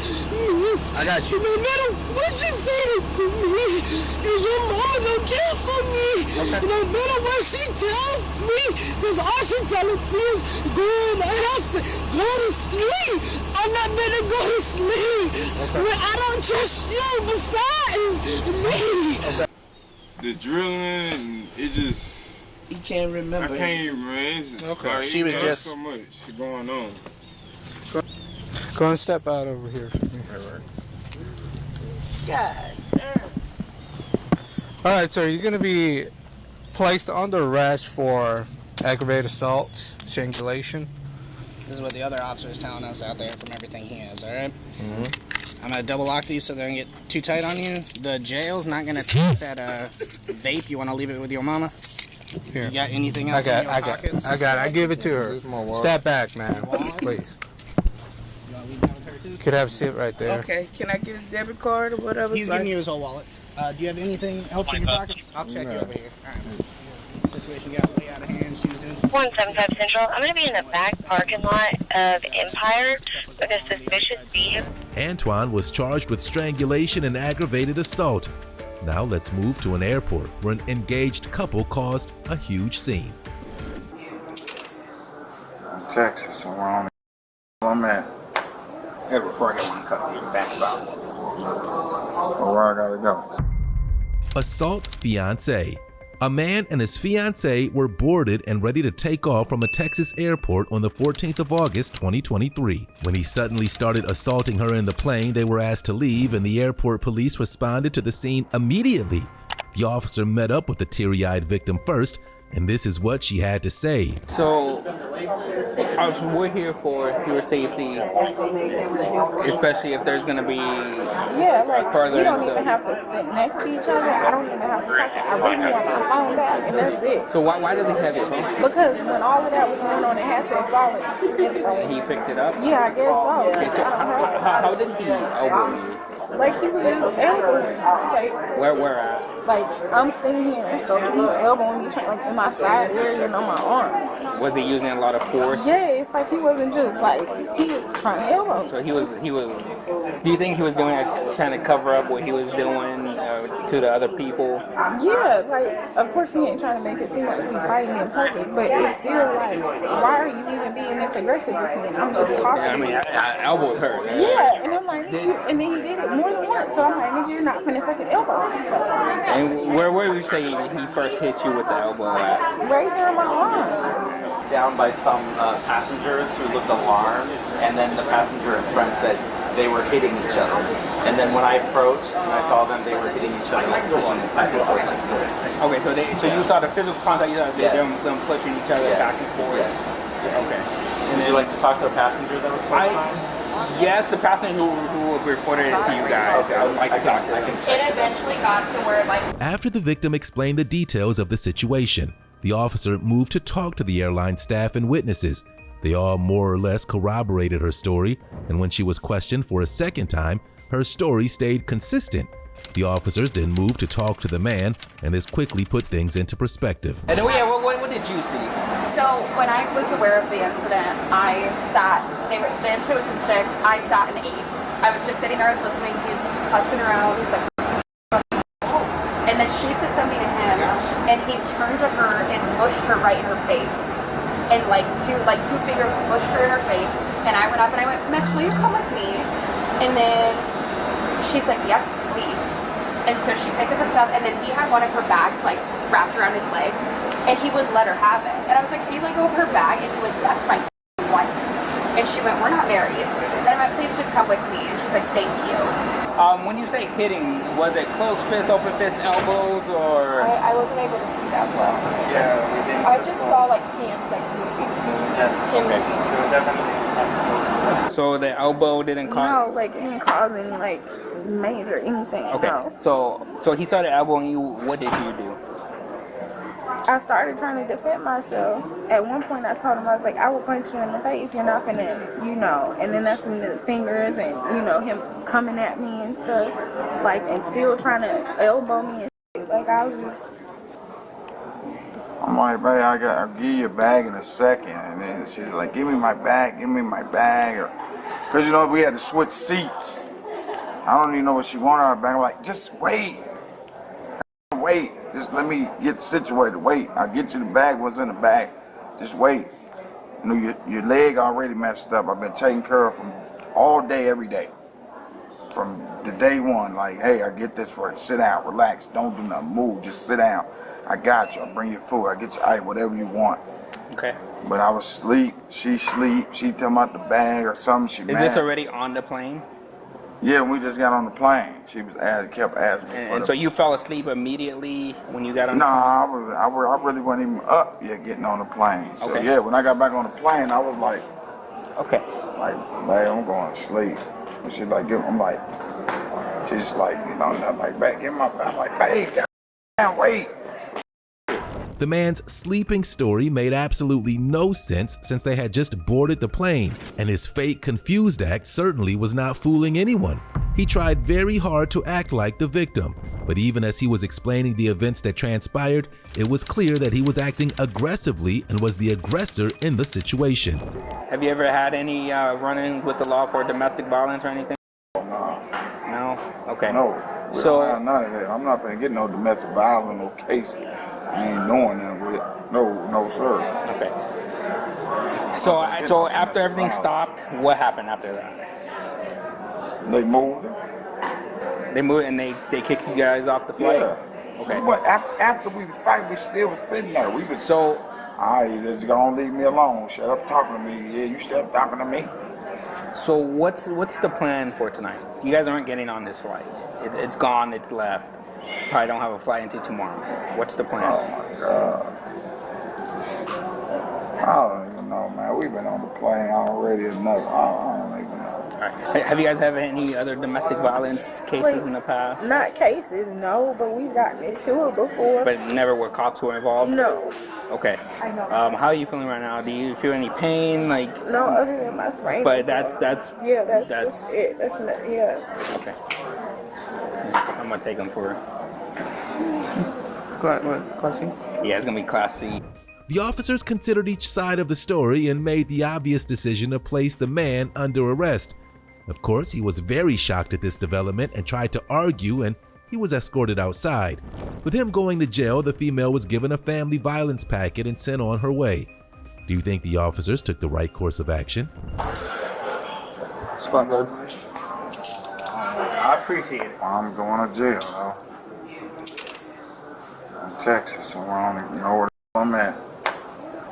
Speaker 18: I got you.
Speaker 1: No matter what you say to me, and your mama don't care for me. Okay. No matter what she tells me, because all she telling me is go in the house and go to sleep. I'm not gonna go to sleep. Okay. When I don't trust you beside me.
Speaker 19: The drilling, it just,
Speaker 15: He can't remember.
Speaker 19: I can't, man.
Speaker 18: Okay.
Speaker 19: Like,
Speaker 18: She was just
Speaker 19: so much going on.
Speaker 18: Go and step out over here for me.
Speaker 15: God damn.
Speaker 18: All right, so you're gonna be placed under arrest for aggravated assault, strangulation.
Speaker 20: This is what the other officer is telling us out there from everything he has, alright?
Speaker 18: Mm-hmm.
Speaker 20: I'm gonna double lock these so they don't get too tight on you. The jail's not gonna take that vape. You wanna leave it with your mama?
Speaker 18: Here.
Speaker 20: You got anything else in your pockets?
Speaker 18: I got it. I give it to her. Step back, man. Please. You could have a seat right there.
Speaker 15: Okay, can I get a debit card or whatever?
Speaker 20: He's giving you his whole wallet. Do you have anything else in your pockets? I'll check you over here. Alright. Situation got way out of hand. She was doing some
Speaker 13: 175 Central. I'm going to be in the back parking lot of Empire with a suspicious vehicle.
Speaker 2: Antoine was charged with strangulation and aggravated assault. Now let's move to an airport where an engaged couple caused a huge scene.
Speaker 9: Texas, so we're on I'm at.
Speaker 5: Yeah, before I get one custody of the bank about.
Speaker 9: Oh, where I gotta go.
Speaker 2: Assault fiancé. A man and his fiancée were boarded and ready to take off from a Texas airport on the 14th of August, 2023. When he suddenly started assaulting her in the plane, they were asked to leave and the airport police responded to the scene immediately. The officer met up with the teary-eyed victim first, and this is what she had to say.
Speaker 21: So, we're here for your safety, especially if there's going to be further
Speaker 6: you don't
Speaker 21: into...
Speaker 6: even have to sit next to each other. I don't even have to talk to you. I really want my phone back, and that's it.
Speaker 21: So why does he have it phone?
Speaker 6: Because when all of that was going on, it had to fall in.
Speaker 21: He picked it up?
Speaker 6: Yeah, I guess so.
Speaker 21: Okay, so how did he elbow you?
Speaker 6: Like he was just elbowing, like
Speaker 21: Where at?
Speaker 6: like I'm sitting here, so he's elbowing me, like in my side area and on my arm.
Speaker 21: Was he using a lot of force?
Speaker 6: Yeah, it's like he wasn't just like he was trying to elbow me.
Speaker 21: So he was. Do you think he was doing it trying to cover up what he was doing to the other people?
Speaker 6: Yeah, like of course he ain't trying to make it seem like we fighting in public, but it's still like, why are you even being this aggressive with me? I'm just talking.
Speaker 21: I mean, I elbowed her. Man.
Speaker 6: Yeah, and I'm like, and then he did it more than once, so I'm like, nigga, you're not finna fucking elbow me.
Speaker 21: And where would you say he first hit you with the elbow at?
Speaker 6: Right here on my arm.
Speaker 22: Down by some passengers who looked alarmed, and then the passenger in front said they were hitting each other. And then when I approached and I saw them, they were hitting each other, like pushing back and forth like this.
Speaker 21: Okay, so you saw the physical contact, you saw them pushing each other back and forth.
Speaker 22: Yes.
Speaker 21: Okay.
Speaker 22: And would you like to talk to a passenger that was close by?
Speaker 21: Yes, the passenger who reported it to you guys. I would like to talk to them.
Speaker 23: It eventually got to where
Speaker 2: After the victim explained the details of the situation, the officer moved to talk to the airline staff and witnesses. They all more or less corroborated her story, and when she was questioned for a second time, her story stayed consistent. The officers then moved to talk to the man, and this quickly put things into perspective.
Speaker 21: And then, what did you see?
Speaker 23: So when I was aware of the incident, I sat. The incident was in 6. I sat in 8. I was just sitting there. I was listening. He's fussing around. He's like, and then she said something to him, and he turned to her and pushed her right in her face, and like two fingers pushed her in her face. And I went up and I went, Miss, will you come with me? And then she's like, yes, please. And so she picked up her stuff, and then he had one of her bags like wrapped around his leg, and he wouldn't let her have it. And I was like, can you let go of her bag? And he went, that's my wife. And she went, we're not married. And I went, please just come with me. And she's like, thank you.
Speaker 21: When you say hitting, was it closed fist, open fist, elbows, or?
Speaker 6: I wasn't able to see that well.
Speaker 21: Yeah, we didn't.
Speaker 6: I just saw like hands like him.
Speaker 21: Okay. So the elbow didn't cause?
Speaker 6: No, like it didn't cause any like major anything.
Speaker 21: Okay.
Speaker 6: No.
Speaker 21: So he started elbowing you. What did you do?
Speaker 6: I started trying to defend myself. At one point I told him, I was like, I will punch you in the face. You're not gonna, and then that's when the fingers and, him coming at me and stuff, like, and still trying to elbow me and shit. Like, I was just...
Speaker 9: I'm like, babe, I'll give you a bag in a second. And then she's like, give me my bag. Because, we had to switch seats. I don't even know what she wanted out of the bag. I'm like, just wait. Just let me get situated. Wait, I'll get you the bag. What's in the bag? Just wait. Your leg already messed up. I've been taking care of from all day, every day. From the day one, like, hey, I get this for you. Sit down, relax, don't do nothing, move, just sit down.
Speaker 4: I got you. I'll bring you food. I get you ice, whatever you want.
Speaker 21: Okay.
Speaker 4: But I was asleep. She sleep. She tell me about the bag or something. She
Speaker 21: Is this already on the plane?
Speaker 4: Yeah, we just got on the plane. She was kept asking me.
Speaker 21: And so you fell asleep immediately when you got on the plane?
Speaker 4: I really wasn't even up yet getting on the plane. So
Speaker 21: Okay.
Speaker 4: yeah, when I got back on the plane, I was like,
Speaker 21: okay,
Speaker 4: like, babe, I'm going to sleep. And she's like, I'm like, she's like, you know, like, babe, give my back. I'm like, babe, goddamn, wait.
Speaker 2: The man's sleeping story made absolutely no sense since they had just boarded the plane, and his fake confused act certainly was not fooling anyone. He tried very hard to act like the victim, but even as he was explaining the events that transpired, it was clear that he was acting aggressively and was the aggressor in the situation.
Speaker 21: Have you ever had any run-in with the law for domestic violence or anything? No? Okay.
Speaker 4: No.
Speaker 21: So
Speaker 4: none of that. I'm not gonna get no domestic violence, no case. I ain't doing that with it. No, sir.
Speaker 21: Okay. So after everything stopped, what happened after that?
Speaker 4: They moved it.
Speaker 21: They moved and they kicked you guys off the flight?
Speaker 4: Yeah.
Speaker 21: Okay.
Speaker 4: But after we was fighting, we still was sitting there. We was all right, you just gonna leave me alone. Shut up talking to me. Yeah, you shut up talking to me.
Speaker 21: So what's the plan for tonight? You guys aren't getting on this flight. It's gone. It's left. Probably don't have a flight until tomorrow. What's the plan?
Speaker 4: Oh my God. I don't even know, man. We've been on the plane already enough. I don't even know.
Speaker 21: All right. Have you guys had any other domestic violence cases in the past?
Speaker 1: Not cases, no, but we've gotten into it before.
Speaker 21: But never where cops were involved?
Speaker 1: No.
Speaker 21: Okay.
Speaker 1: I know.
Speaker 21: How are you feeling right now? Do you feel any pain?
Speaker 1: No, other than my sprain.
Speaker 21: But that's
Speaker 1: yeah, that's it. That's not, yeah.
Speaker 21: Okay. I'm gonna take him for Class C? Yeah, it's gonna be Class C.
Speaker 2: The officers considered each side of the story and made the obvious decision to place the man under arrest. Of course, he was very shocked at this development and tried to argue, and he was escorted outside. With him going to jail, the female was given a family violence packet and sent on her way. Do you think the officers took the right course of action?
Speaker 21: Spot load. I appreciate it.
Speaker 4: I'm going to jail, though. In Texas, so I don't even know where I'm at.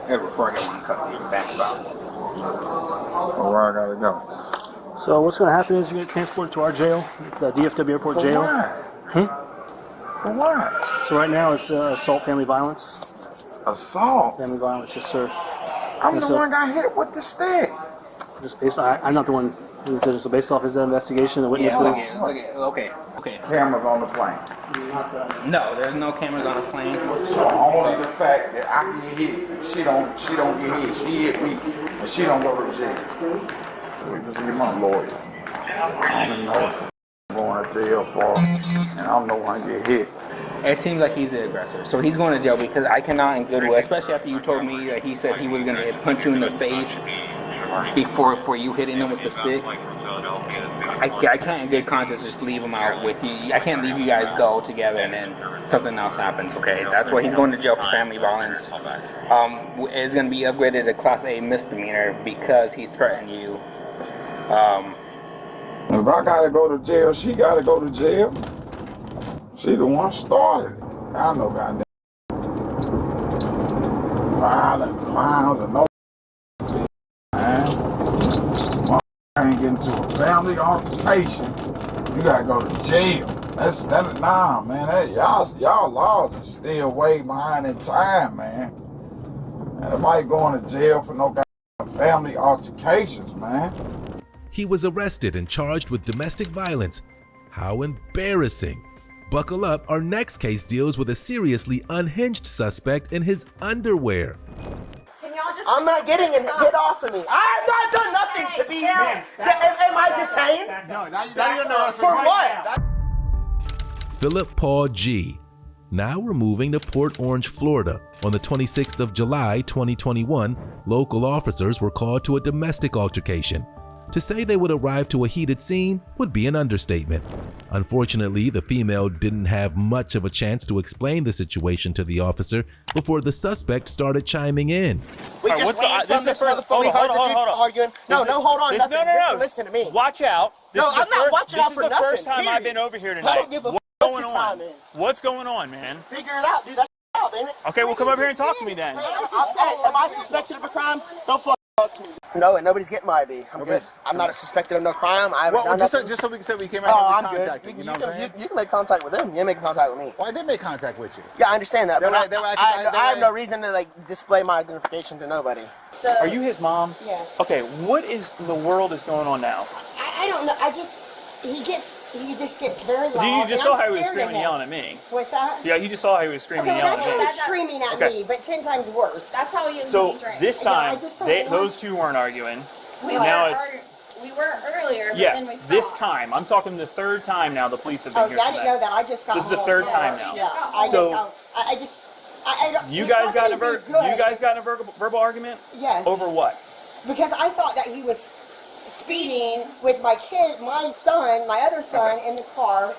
Speaker 21: Yeah, before I get one custody of back about.
Speaker 4: So where I gotta go?
Speaker 10: So what's going to happen is you get transported to our jail. It's the DFW Airport
Speaker 4: For
Speaker 10: jail.
Speaker 4: what? For what?
Speaker 10: So right now it's assault, family violence.
Speaker 4: Assault?
Speaker 10: Family violence, yes, sir.
Speaker 4: I'm the one got hit with the stick.
Speaker 10: Just based on, I'm not the one who did it. So based off his investigation, the witnesses.
Speaker 21: Okay.
Speaker 4: Cameras on the plane.
Speaker 21: No, there's no cameras on the plane.
Speaker 4: So only the fact that I get hit, she don't get hit. She hit me, and she don't go to jail. We just get my lawyer. I don't know what I'm going to jail for, and I don't know when I get hit.
Speaker 21: It seems like he's the aggressor. So he's going to jail because I cannot in good way, especially after you told me that he said he was going to punch you in the face before you hitting him with the stick. I can't in good conscience just leave him out with you. I can't leave you guys go together and then something else happens, okay? That's why he's going to jail for family violence. It's going to be upgraded to Class A misdemeanor because he threatened you.
Speaker 4: If I gotta go to jail, she gotta go to jail. She the one started it. I know goddamn violent crimes and no man. Can't get into a family altercation. You gotta go to jail. Nah, man. Y'all laws are still way behind in time, man. And nobody going to jail for no goddamn family altercations, man.
Speaker 2: He was arrested and charged with domestic violence. How embarrassing. Buckle up, our next case deals with a seriously unhinged suspect in his underwear.
Speaker 12: I'm not getting it. Get off of me. I have not done nothing to be here. Am I detained?
Speaker 5: No, now you're under arrest.
Speaker 12: For what?
Speaker 2: Philip Paul G. Now we're moving to Port Orange, Florida. On the 26th of July, 2021, local officers were called to a domestic altercation. To say they would arrive to a heated scene would be an understatement. Unfortunately, the female didn't have much of a chance to explain the situation to the officer before the suspect started chiming in.
Speaker 12: We just ran from this motherfucker. Hold on. No, hold on.
Speaker 14: No.
Speaker 12: Listen to me.
Speaker 14: Watch out.
Speaker 12: No, I'm not watching out for nothing.
Speaker 14: This is the first time I've been over here tonight.
Speaker 12: I don't give a fuck what your time is.
Speaker 14: What's going on, man?
Speaker 12: Figure it out, dude. That's out. job, ain't it?
Speaker 5: Okay, well, come over here and talk to me then.
Speaker 12: Hey, am I suspected of a crime? Don't fuck talk to me. No, and nobody's getting my ID. I'm good. I'm not suspected of no crime. I haven't done nothing.
Speaker 18: Just so we can say we came out here to contact you.
Speaker 12: You know what I'm saying? You can make contact with them. You're making contact with me.
Speaker 18: Well, I did make contact with you.
Speaker 12: Yeah, I understand that. But I have
Speaker 18: no
Speaker 12: no reason to like display my identification to nobody.
Speaker 5: So, are you his mom?
Speaker 8: Yes.
Speaker 5: Okay, what is the world is going on now?
Speaker 8: I don't know. He just gets very loud.
Speaker 5: You just saw how he was screaming and yelling at me.
Speaker 8: What's that?
Speaker 5: Yeah, you just saw how he was screaming and yelling at me.
Speaker 8: He was screaming at me, but 10 times worse.
Speaker 3: That's how he is
Speaker 5: so
Speaker 3: when he drinks.
Speaker 5: This time, those two weren't arguing.
Speaker 3: We were earlier, but then we stopped.
Speaker 5: This time. I'm talking the third time now the police have been here.
Speaker 8: I didn't know that. I just got home.
Speaker 5: This is the third time now. You guys got in a verbal argument?
Speaker 8: Yes.
Speaker 5: Over what?
Speaker 8: Because I thought that he was speeding with my other son, in the car,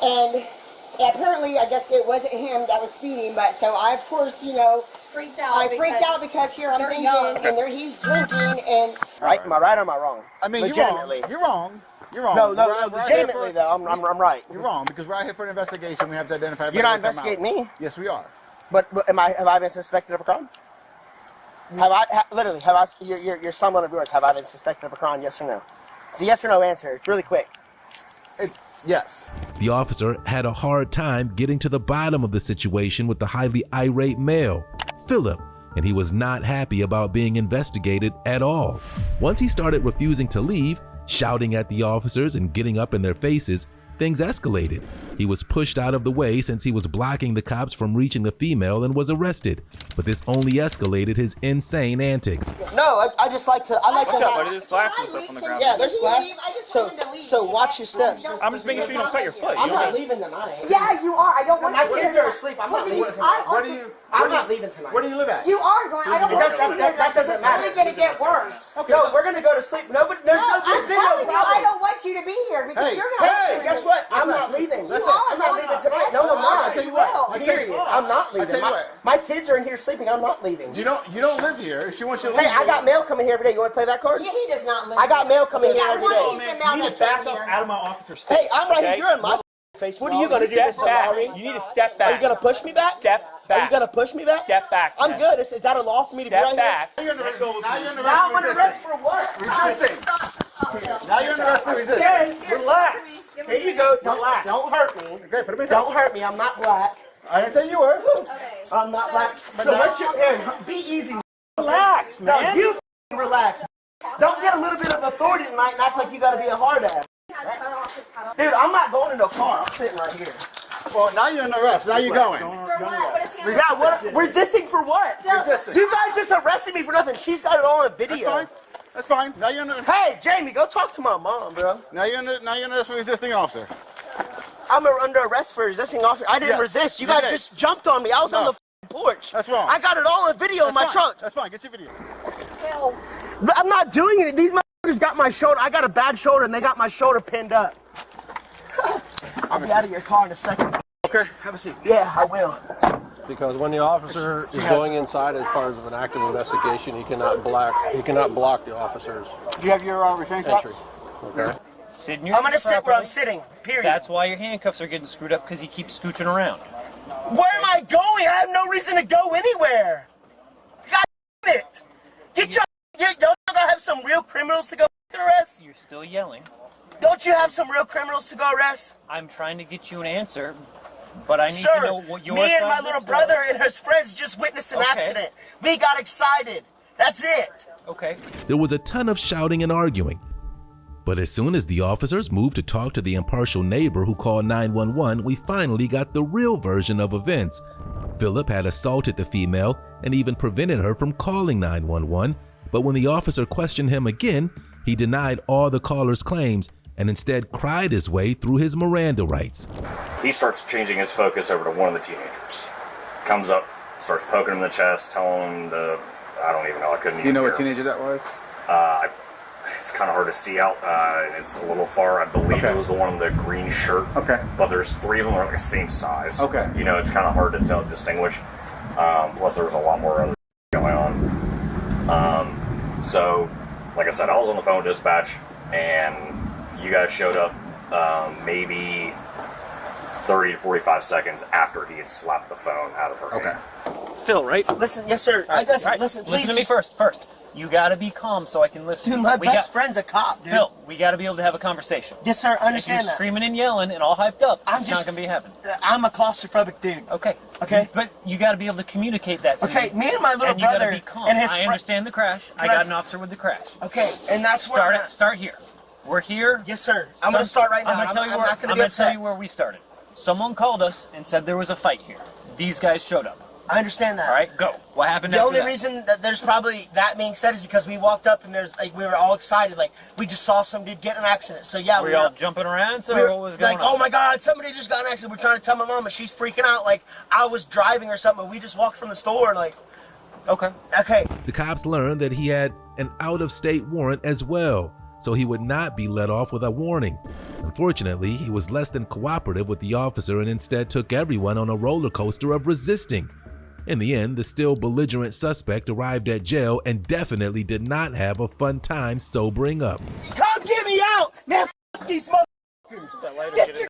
Speaker 8: and apparently, I guess it wasn't him that was speeding, but so I, of course,
Speaker 3: freaked out.
Speaker 8: I freaked out because here I'm thinking, and he's drinking, and...
Speaker 12: Right? Am I right or am I wrong?
Speaker 18: I mean, you're wrong.
Speaker 12: No, legitimately, though, I'm right.
Speaker 18: You're wrong, because we're out here for an investigation. We have to identify...
Speaker 12: You're not investigating me?
Speaker 18: Yes, we are.
Speaker 12: But have I been suspected of a crime? Your son of yours, have I been suspected of a crime, yes or no? It's a yes or no answer. It's really quick.
Speaker 18: Yes.
Speaker 2: The officer had a hard time getting to the bottom of the situation with the highly irate male, Philip, and he was not happy about being investigated at all. Once he started refusing to leave, shouting at the officers and getting up in their faces, things escalated. He was pushed out of the way since he was blocking the cops from reaching the female and was arrested. But this only escalated his insane antics.
Speaker 12: No, I just like to...
Speaker 5: There's glass and stuff on the ground.
Speaker 12: Yeah, there's glass. So watch your steps.
Speaker 5: I'm just making sure you don't cut your foot.
Speaker 12: I'm not leaving tonight.
Speaker 8: Yeah, you are. I don't want
Speaker 12: my kids are asleep. I'm not leaving tonight. I'm not leaving tonight.
Speaker 18: Where do you live at?
Speaker 8: You are going. I don't want you to.
Speaker 12: That doesn't matter.
Speaker 8: It's only going to get worse.
Speaker 12: Okay. No, we're going to go to sleep. There's no problem.
Speaker 8: I don't want you to be here because you're not.
Speaker 12: Hey, guess what? I'm not leaving. I'm not leaving tonight. No, I'm not.
Speaker 18: I tell you what.
Speaker 12: Period. I'm not leaving.
Speaker 18: I tell you what.
Speaker 12: My kids are in here sleeping. I'm not leaving.
Speaker 18: You don't live here. She wants you to leave.
Speaker 12: Hey, I got mail coming here every day. You want to play that card?
Speaker 8: Yeah, he does not live.
Speaker 12: I got mail coming here every day.
Speaker 5: You need to back up out of my officer's face.
Speaker 12: Hey, I'm right here. You're in my face. What are you going to do, Mr. Lowry?
Speaker 5: You need to step back.
Speaker 12: Are you going to push me back?
Speaker 5: Step back.
Speaker 12: Are you going to push me back?
Speaker 5: Step back.
Speaker 12: I'm good. Is that a law for me to be right here? Now I'm under arrest for what?
Speaker 18: Resisting. Now you're under arrest for resisting.
Speaker 12: Okay, relax. Here you go. Relax. Don't hurt me. Don't hurt me. I'm not black.
Speaker 18: I didn't say you were.
Speaker 12: I'm not black. So let your be easy. Relax, man. No, you relax. Don't get a little bit of authority tonight and act like you got to be a hard ass. Dude, I'm not going in no car. I'm sitting right here.
Speaker 18: Well, now you're under arrest. Now you're going.
Speaker 12: Resisting for what?
Speaker 18: Resisting.
Speaker 12: You guys just arrested me for nothing. She's got it all on video.
Speaker 18: That's fine. Now you're under.
Speaker 12: Hey, Jamie, go talk to my mom, bro.
Speaker 18: Now you're under arrest for resisting officer.
Speaker 12: I'm under arrest for resisting officer. I didn't resist. You guys just jumped on me. I was on the porch.
Speaker 18: That's wrong.
Speaker 12: I got it all on video in my trunk.
Speaker 18: That's fine. Get your video.
Speaker 12: I'm not doing it. These motherfuckers got my shoulder. I got a bad shoulder, and they got my shoulder pinned up. I'll be out of your car in a second.
Speaker 18: Okay, have a seat.
Speaker 12: Yeah, I will.
Speaker 16: Because when the officer is going inside as part of an active investigation, he cannot block the officer's
Speaker 18: Do you have your restraint
Speaker 16: entry. Okay.
Speaker 5: Sit in your
Speaker 12: I'm going to sit where I'm
Speaker 5: properly.
Speaker 12: sitting, period.
Speaker 5: That's why your handcuffs are getting screwed up, because he keeps scooching around.
Speaker 12: Where am I going? I have no reason to go anywhere. God damn it. Don't you have some real criminals to go arrest?
Speaker 5: You're still yelling.
Speaker 12: Don't you have some real criminals to go arrest?
Speaker 5: I'm trying to get you an answer, but I need
Speaker 12: Sir,
Speaker 5: to know what your
Speaker 12: me
Speaker 5: side
Speaker 12: and my
Speaker 5: of the
Speaker 12: little
Speaker 5: story-
Speaker 12: brother and his friends just witnessed an accident. We got excited. That's it.
Speaker 5: Okay.
Speaker 2: There was a ton of shouting and arguing. But as soon as the officers moved to talk to the impartial neighbor who called 911, we finally got the real version of events. Philip had assaulted the female and even prevented her from calling 911, but when the officer questioned him again, he denied all the caller's claims and instead cried his way through his Miranda rights.
Speaker 17: He starts changing his focus over to one of the teenagers. Comes up, starts poking him in the chest, telling him I don't even know, I couldn't even
Speaker 18: You know
Speaker 17: hear
Speaker 18: what teenager that was?
Speaker 17: It's kind of hard to see out. It's a little far. I believe it was the one with the green shirt.
Speaker 18: Okay.
Speaker 17: But there's three of them that are like the same size.
Speaker 18: Okay.
Speaker 17: You know, it's kind of hard to distinguish. Plus, there was a lot more other going on. So, like I said, I was on the phone with dispatch, and you guys showed up maybe 30 to 45 seconds after he had slapped the phone out of her hand.
Speaker 5: Phil, right?
Speaker 12: Listen, yes, sir. I guess, listen, please.
Speaker 5: Listen to me first. You gotta be calm so I can listen.
Speaker 12: Dude, my best friend's a cop, dude.
Speaker 5: Phil, we gotta be able to have a conversation.
Speaker 12: Yes, sir. I understand
Speaker 5: if you're
Speaker 12: that.
Speaker 5: screaming and yelling and all hyped up, it's not gonna be happening.
Speaker 12: I'm a claustrophobic dude.
Speaker 5: Okay.
Speaker 12: Okay.
Speaker 5: But you gotta be able to communicate that to me.
Speaker 12: Okay, me and my little
Speaker 5: and you
Speaker 12: brother
Speaker 5: gotta be calm.
Speaker 12: and his
Speaker 5: I understand the crash. I got an officer with the crash.
Speaker 12: Okay, and that's where
Speaker 5: Start here. We're here.
Speaker 12: Yes, sir. I'm gonna start right now.
Speaker 5: I'm gonna tell you where we started. Someone called us and said there was a fight here. These guys showed up.
Speaker 12: I understand that.
Speaker 5: All right, go. What happened
Speaker 12: The
Speaker 5: after
Speaker 12: only
Speaker 5: that?
Speaker 12: reason that there's probably that being said is because we walked up and we were all excited. Like, we just saw some dude get in an accident. So, yeah.
Speaker 5: Were you all jumping around? So what was going on?
Speaker 12: Oh, my God, somebody just got in an accident. We're trying to tell my mom, and she's freaking out. Like, I was driving or something. We just walked from the store. Like,
Speaker 5: okay.
Speaker 2: The cops learned that he had an out-of-state warrant as well, so he would not be let off with a warning. Unfortunately, he was less than cooperative with the officer and instead took everyone on a roller coaster of resisting. In the end, the still belligerent suspect arrived at jail and definitely did not have a fun time sobering up.
Speaker 12: come get me out! Man, f these motherfuckers! Get your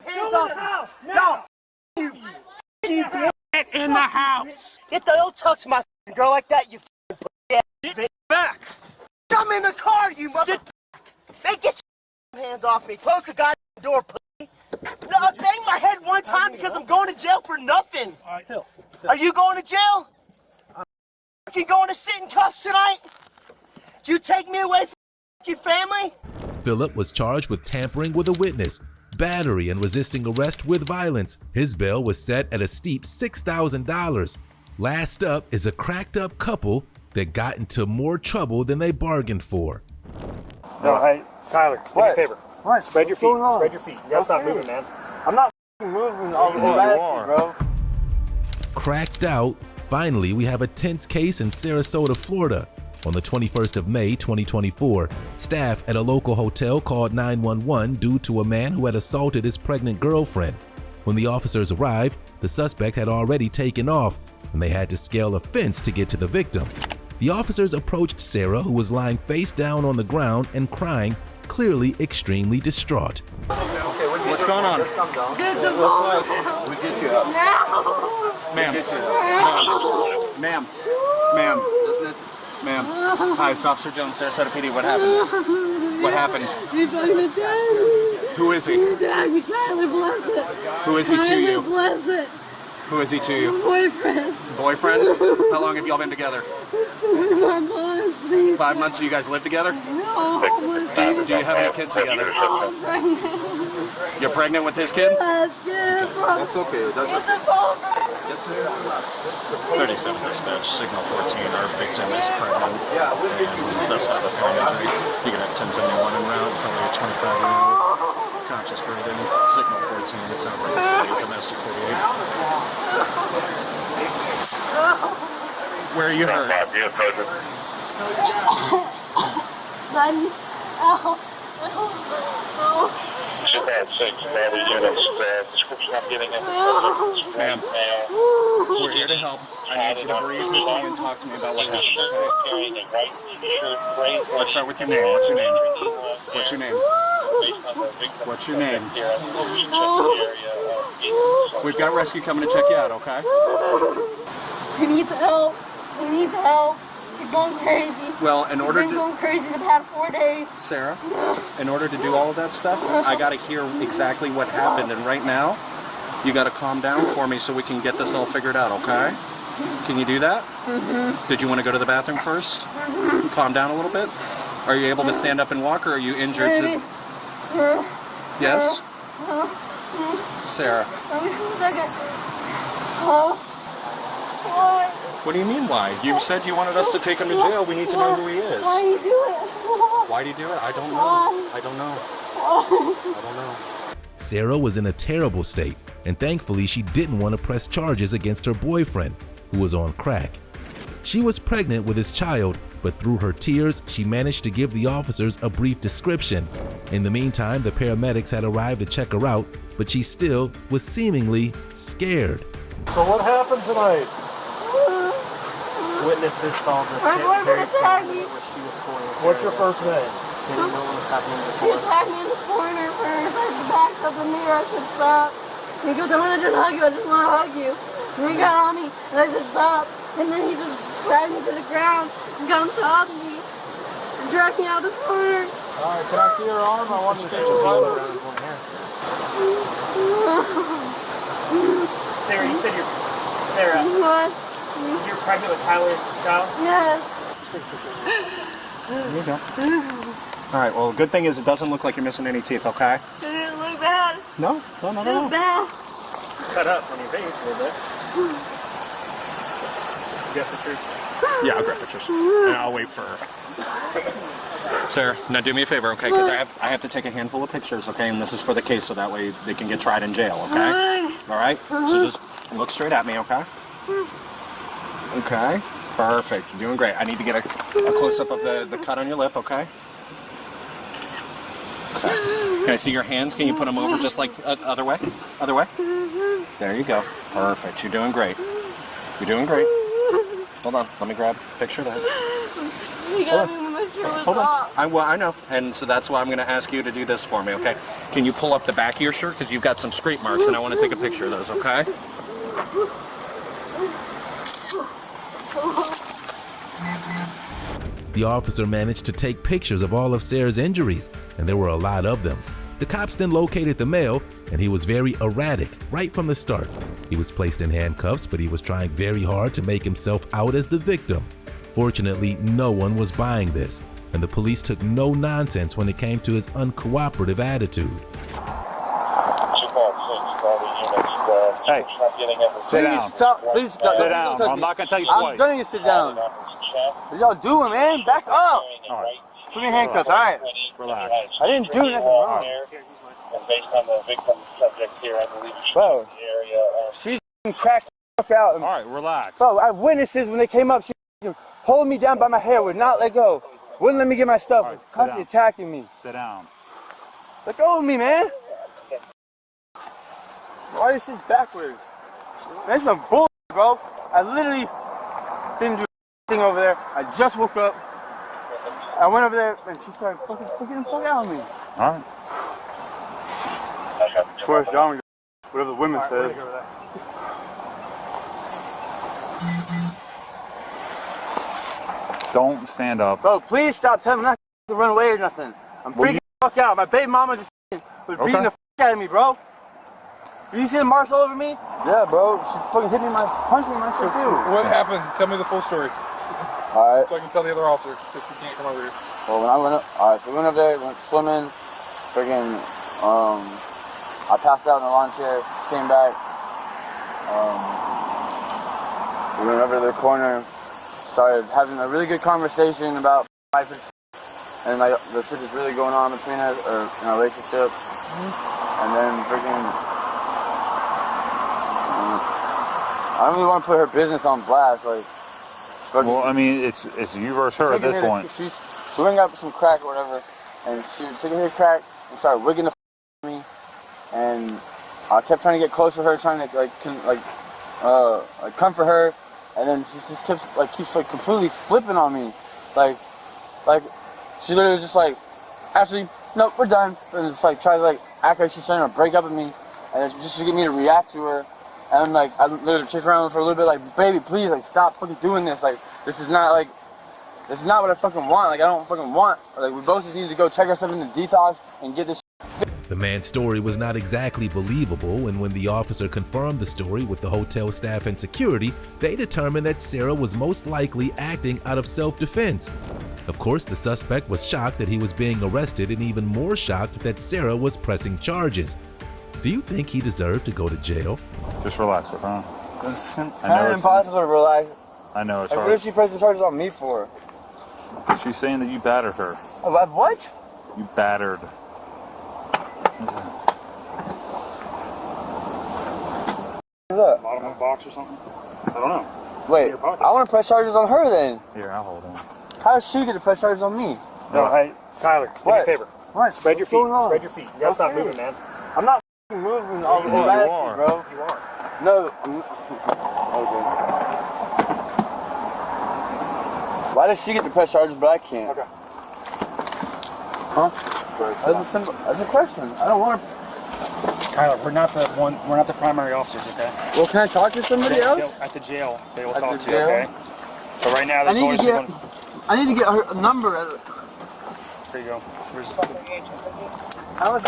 Speaker 12: hands off the house! No! You bitch!
Speaker 5: Get in the house!
Speaker 12: Don't touch my girl like that, you bitch!
Speaker 5: Back!
Speaker 12: I'm in the car, you mother... Hey, get your hands off me! Close the goddamn door, please! No, I banged my head one time because I'm going to jail for nothing! Are you going to jail? Are you going to sit in cuffs tonight? Did you take me away from your family?
Speaker 2: Philip was charged with tampering with a witness, battery, and resisting arrest with violence. His bail was set at a steep $6,000. Last up is a cracked-up couple that got into more trouble than they bargained for.
Speaker 5: No, hey, Tyler, do me a favor.
Speaker 18: What?
Speaker 5: Spread your feet.
Speaker 18: What's going on?
Speaker 5: Spread your feet. You gotta stop moving, man.
Speaker 18: I'm not moving automatically, bro.
Speaker 2: Cracked out. Finally, we have a tense case in Sarasota, Florida. On the 21st of May, 2024, staff at a local hotel called 911 due to a man who had assaulted his pregnant girlfriend. When the officers arrived, the suspect had already taken off, and they had to scale a fence to get to the victim. The officers approached Sarah, who was lying face down on the ground and crying, clearly extremely distraught.
Speaker 5: What's going on?
Speaker 3: Get the phone.
Speaker 9: We get you out.
Speaker 3: No.
Speaker 5: Ma'am. Ma'am. Hi, it's Officer Jones, Sarasota PD. What happened? What happened?
Speaker 3: He fucking died.
Speaker 5: Who is he?
Speaker 3: He died. Tyler Blessed.
Speaker 5: Who is he to you?
Speaker 3: Tyler Blessed.
Speaker 5: Who is he to you?
Speaker 3: Boyfriend.
Speaker 5: Boyfriend? How long have y'all been together?
Speaker 3: 5 months, please.
Speaker 5: 5 months, so you guys live together?
Speaker 3: No, homeless.
Speaker 5: Do you have any kids together?
Speaker 3: I'm pregnant.
Speaker 5: You're pregnant with his kid?
Speaker 3: That's
Speaker 9: okay.
Speaker 3: That's get the phone.
Speaker 7: 37 dispatch, signal 14, our victim is pregnant and does have a head injury. You can have 1071 en route, probably a 25-year-old, conscious breathing, signal 14, it sounds like it's going to be domestic 48. Where are you hurt?
Speaker 11: Should have 6 Navy units. Description I'm getting in.
Speaker 5: Ma'am, we're here to help. I need you to breathe with me and talk to me about what happened, okay? Let's start with your name. What's your name? What's your name? What's your name? We've got rescue coming to check you out, okay?
Speaker 3: He needs help. He needs help. He's going crazy.
Speaker 5: Well, in order
Speaker 3: He's been going crazy the past 4 days.
Speaker 5: Sarah, in order to do all of that stuff, I got to hear exactly what happened. And right now, you got to calm down for me so we can get this all figured out, okay? Can you do that? Did you want to go to the bathroom first? Calm down a little bit? Are you able to stand up and walk, or are you injured? Yes? Sarah.
Speaker 3: Let me see a second. What?
Speaker 5: What do you mean, why? You said you wanted us to take him to jail. We need to know who he is.
Speaker 3: Why do you do it?
Speaker 5: Why do you do it? I don't know. I don't know. I don't know.
Speaker 2: Sarah was in a terrible state, and thankfully she didn't want to press charges against her boyfriend, who was on crack. She was pregnant with his child, but through her tears, she managed to give the officers a brief description. In the meantime, the paramedics had arrived to check her out, but she still was seemingly scared.
Speaker 9: So what happened tonight?
Speaker 5: Witnesses saw the
Speaker 3: My boyfriend attacked me.
Speaker 9: What's your first name?
Speaker 3: He attacked me in the corner first. I backed up the mirror. I said stop. He goes, I want to just hug you, I just want to hug you. And he got on me, and I said, stop. And then he just dragged me to the ground and got on top of me and dragged me out the corner.
Speaker 5: Alright, can I see her arm? I want to see her arm.
Speaker 15: Sarah, you said you're... Sarah.
Speaker 3: What?
Speaker 15: You're pregnant with Tyler's child?
Speaker 3: Yes.
Speaker 7: There you go. Alright, well, good thing is it doesn't look like you're missing any teeth, okay?
Speaker 3: It didn't look bad.
Speaker 7: No, not
Speaker 3: It was bad.
Speaker 15: Cut up on your face a little bit. You got pictures?
Speaker 7: Yeah, I'll grab pictures. And I'll wait for her. Sarah, now do me a favor, okay? Because I have to take a handful of pictures, okay? And this is for the case so that way they can get tried in jail, okay? All right? So just look straight at me, okay? Okay. Perfect. You're doing great. I need to get a close-up of the cut on your lip, okay? Okay. Can I see your hands? Can you put them over just like other way? Other way? There you go. Perfect. You're doing great. You're doing great. Hold on. Let me grab a picture of that.
Speaker 3: You got me when my shirt was
Speaker 7: Hold on.
Speaker 3: off.
Speaker 7: I know. And so that's why I'm going to ask you to do this for me, okay? Can you pull up the back of your shirt? Because you've got some scrape marks, and I want to take a picture of those, okay?
Speaker 2: The officer managed to take pictures of all of Sarah's injuries, and there were a lot of them. The cops then located the male, and he was very erratic right from the start. He was placed in handcuffs, but he was trying very hard to make himself out as the victim. Fortunately, no one was buying this, and the police took no nonsense when it came to his uncooperative attitude.
Speaker 19: Hey, sit down.
Speaker 12: Please
Speaker 19: sit down. I'm not going to tell you twice.
Speaker 12: I'm going to sit down. What y'all doing, man? Back up.
Speaker 19: All right.
Speaker 12: Put me in handcuffs, all right?
Speaker 19: Relax.
Speaker 12: I didn't do nothing wrong.
Speaker 11: And based on the victim's subject here, I believe you should
Speaker 12: Bro,
Speaker 11: be in the area.
Speaker 12: she's cracked the fuck out.
Speaker 19: All right, relax.
Speaker 12: Bro, I have witnesses when they came up. She holding me down by my hair, would not let go. Wouldn't let me get my stuff.
Speaker 19: Right,
Speaker 12: Was constantly attacking me.
Speaker 19: Sit down.
Speaker 12: Let go of me, man. Why is this backwards? That's some bullshit, bro. I literally didn't do anything over there. I just woke up. I went over there and she started fucking the fuck out of me.
Speaker 19: All right.
Speaker 12: Of course, John, whatever the women says.
Speaker 19: Don't stand up.
Speaker 12: Bro, please stop telling me not to run away or nothing. I'm freaking the fuck out. My baby mama just was beating the fuck out of me, bro. You see the marks all over me? Yeah, bro. She fucking hit me, punched me in my shit too.
Speaker 20: What happened? Tell me the full story.
Speaker 12: Alright.
Speaker 20: So I can tell the other officer, because he can't come over here.
Speaker 12: Well, when I went up, alright, so we went up there, went swimming, freaking, I passed out in the lawn chair, came back, we went over to the corner, started having a really good conversation about life and shit, and like, the shit that's really going on between us, or in our relationship, and then freaking, I don't really want to put her business on blast, like,
Speaker 19: well, I mean, it's you versus her at this point.
Speaker 12: She went and got some crack or whatever, and she was taking her crack and started wigging the f at me, and I kept trying to get close to her, trying to comfort her, and then she just keeps completely flipping on me, like she literally was just like, actually, nope, we're done, and just like tries to like act like she's trying to break up with me, and just to get me to react to her. And like, I literally chased around for a little bit, like, baby, please, like, stop fucking doing this. Like, this is not what I fucking want. Like, I don't fucking want. Like, we both just need to go check ourselves in the detox and get this shit.
Speaker 2: The man's story was not exactly believable, and when the officer confirmed the story with the hotel staff and security, they determined that Sarah was most likely acting out of self-defense. Of course, the suspect was shocked that he was being arrested and even more shocked that Sarah was pressing charges. Do you think he deserved to go to jail?
Speaker 19: Just relax, huh?
Speaker 12: It's kind of impossible to relax.
Speaker 19: I know, it's
Speaker 12: like,
Speaker 19: hard.
Speaker 12: what is she pressing charges on me for?
Speaker 19: She's saying that you battered her.
Speaker 12: What?
Speaker 19: You battered.
Speaker 12: What's up?
Speaker 19: Bottom of a box or something? I don't know.
Speaker 12: Wait, I want to press charges on her then.
Speaker 19: Here, I'll hold on.
Speaker 12: How does she get to press charges on me?
Speaker 19: No,
Speaker 15: hey, Tyler, do me a favor.
Speaker 12: What?
Speaker 15: Spread your feet. Spread your feet. You gotta stop moving, man.
Speaker 12: I'm not moving all erratically, bro.
Speaker 15: You are.
Speaker 12: No, okay. Why does she get to press charges but I can't?
Speaker 15: Okay.
Speaker 12: Huh? That's a question. I don't want to.
Speaker 15: Tyler, we're not the one. We're not the primary officers, okay?
Speaker 12: Well, can I talk to somebody else?
Speaker 15: At the jail, they will
Speaker 12: At
Speaker 15: talk
Speaker 12: the
Speaker 15: to you,
Speaker 12: jail?
Speaker 15: okay? But right now,
Speaker 12: I need to get. I need to get her number.
Speaker 15: There you go. Where's
Speaker 12: Alex.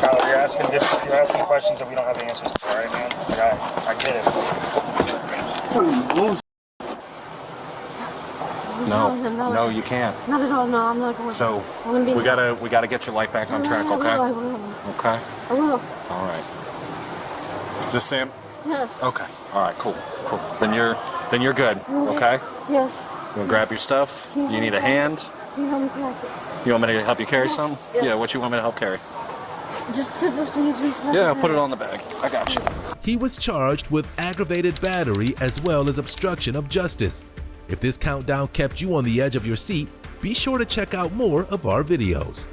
Speaker 15: Tyler, you're asking questions that we don't have the answers to, all right, man? I get it.
Speaker 7: No, you can't.
Speaker 3: Not at all. No, I'm not going.
Speaker 7: So
Speaker 3: I'm gonna be
Speaker 7: we gotta get your life back on track, okay?
Speaker 3: I will.
Speaker 7: Okay.
Speaker 3: I will.
Speaker 7: All right. Is this Sam?
Speaker 3: Yes.
Speaker 7: Okay. All right. Cool. Then you're good. Okay.
Speaker 3: Yes.
Speaker 7: You wanna grab your stuff? You need a hand?
Speaker 3: You help me crack it.
Speaker 7: You want me to help you carry some?
Speaker 3: Yes.
Speaker 7: Yeah. What you want me to help carry?
Speaker 3: Just put this, please.
Speaker 7: Yeah. Put it on the bag. I got you.
Speaker 2: He was charged with aggravated battery as well as obstruction of justice. If this countdown kept you on the edge of your seat, be sure to check out more of our videos.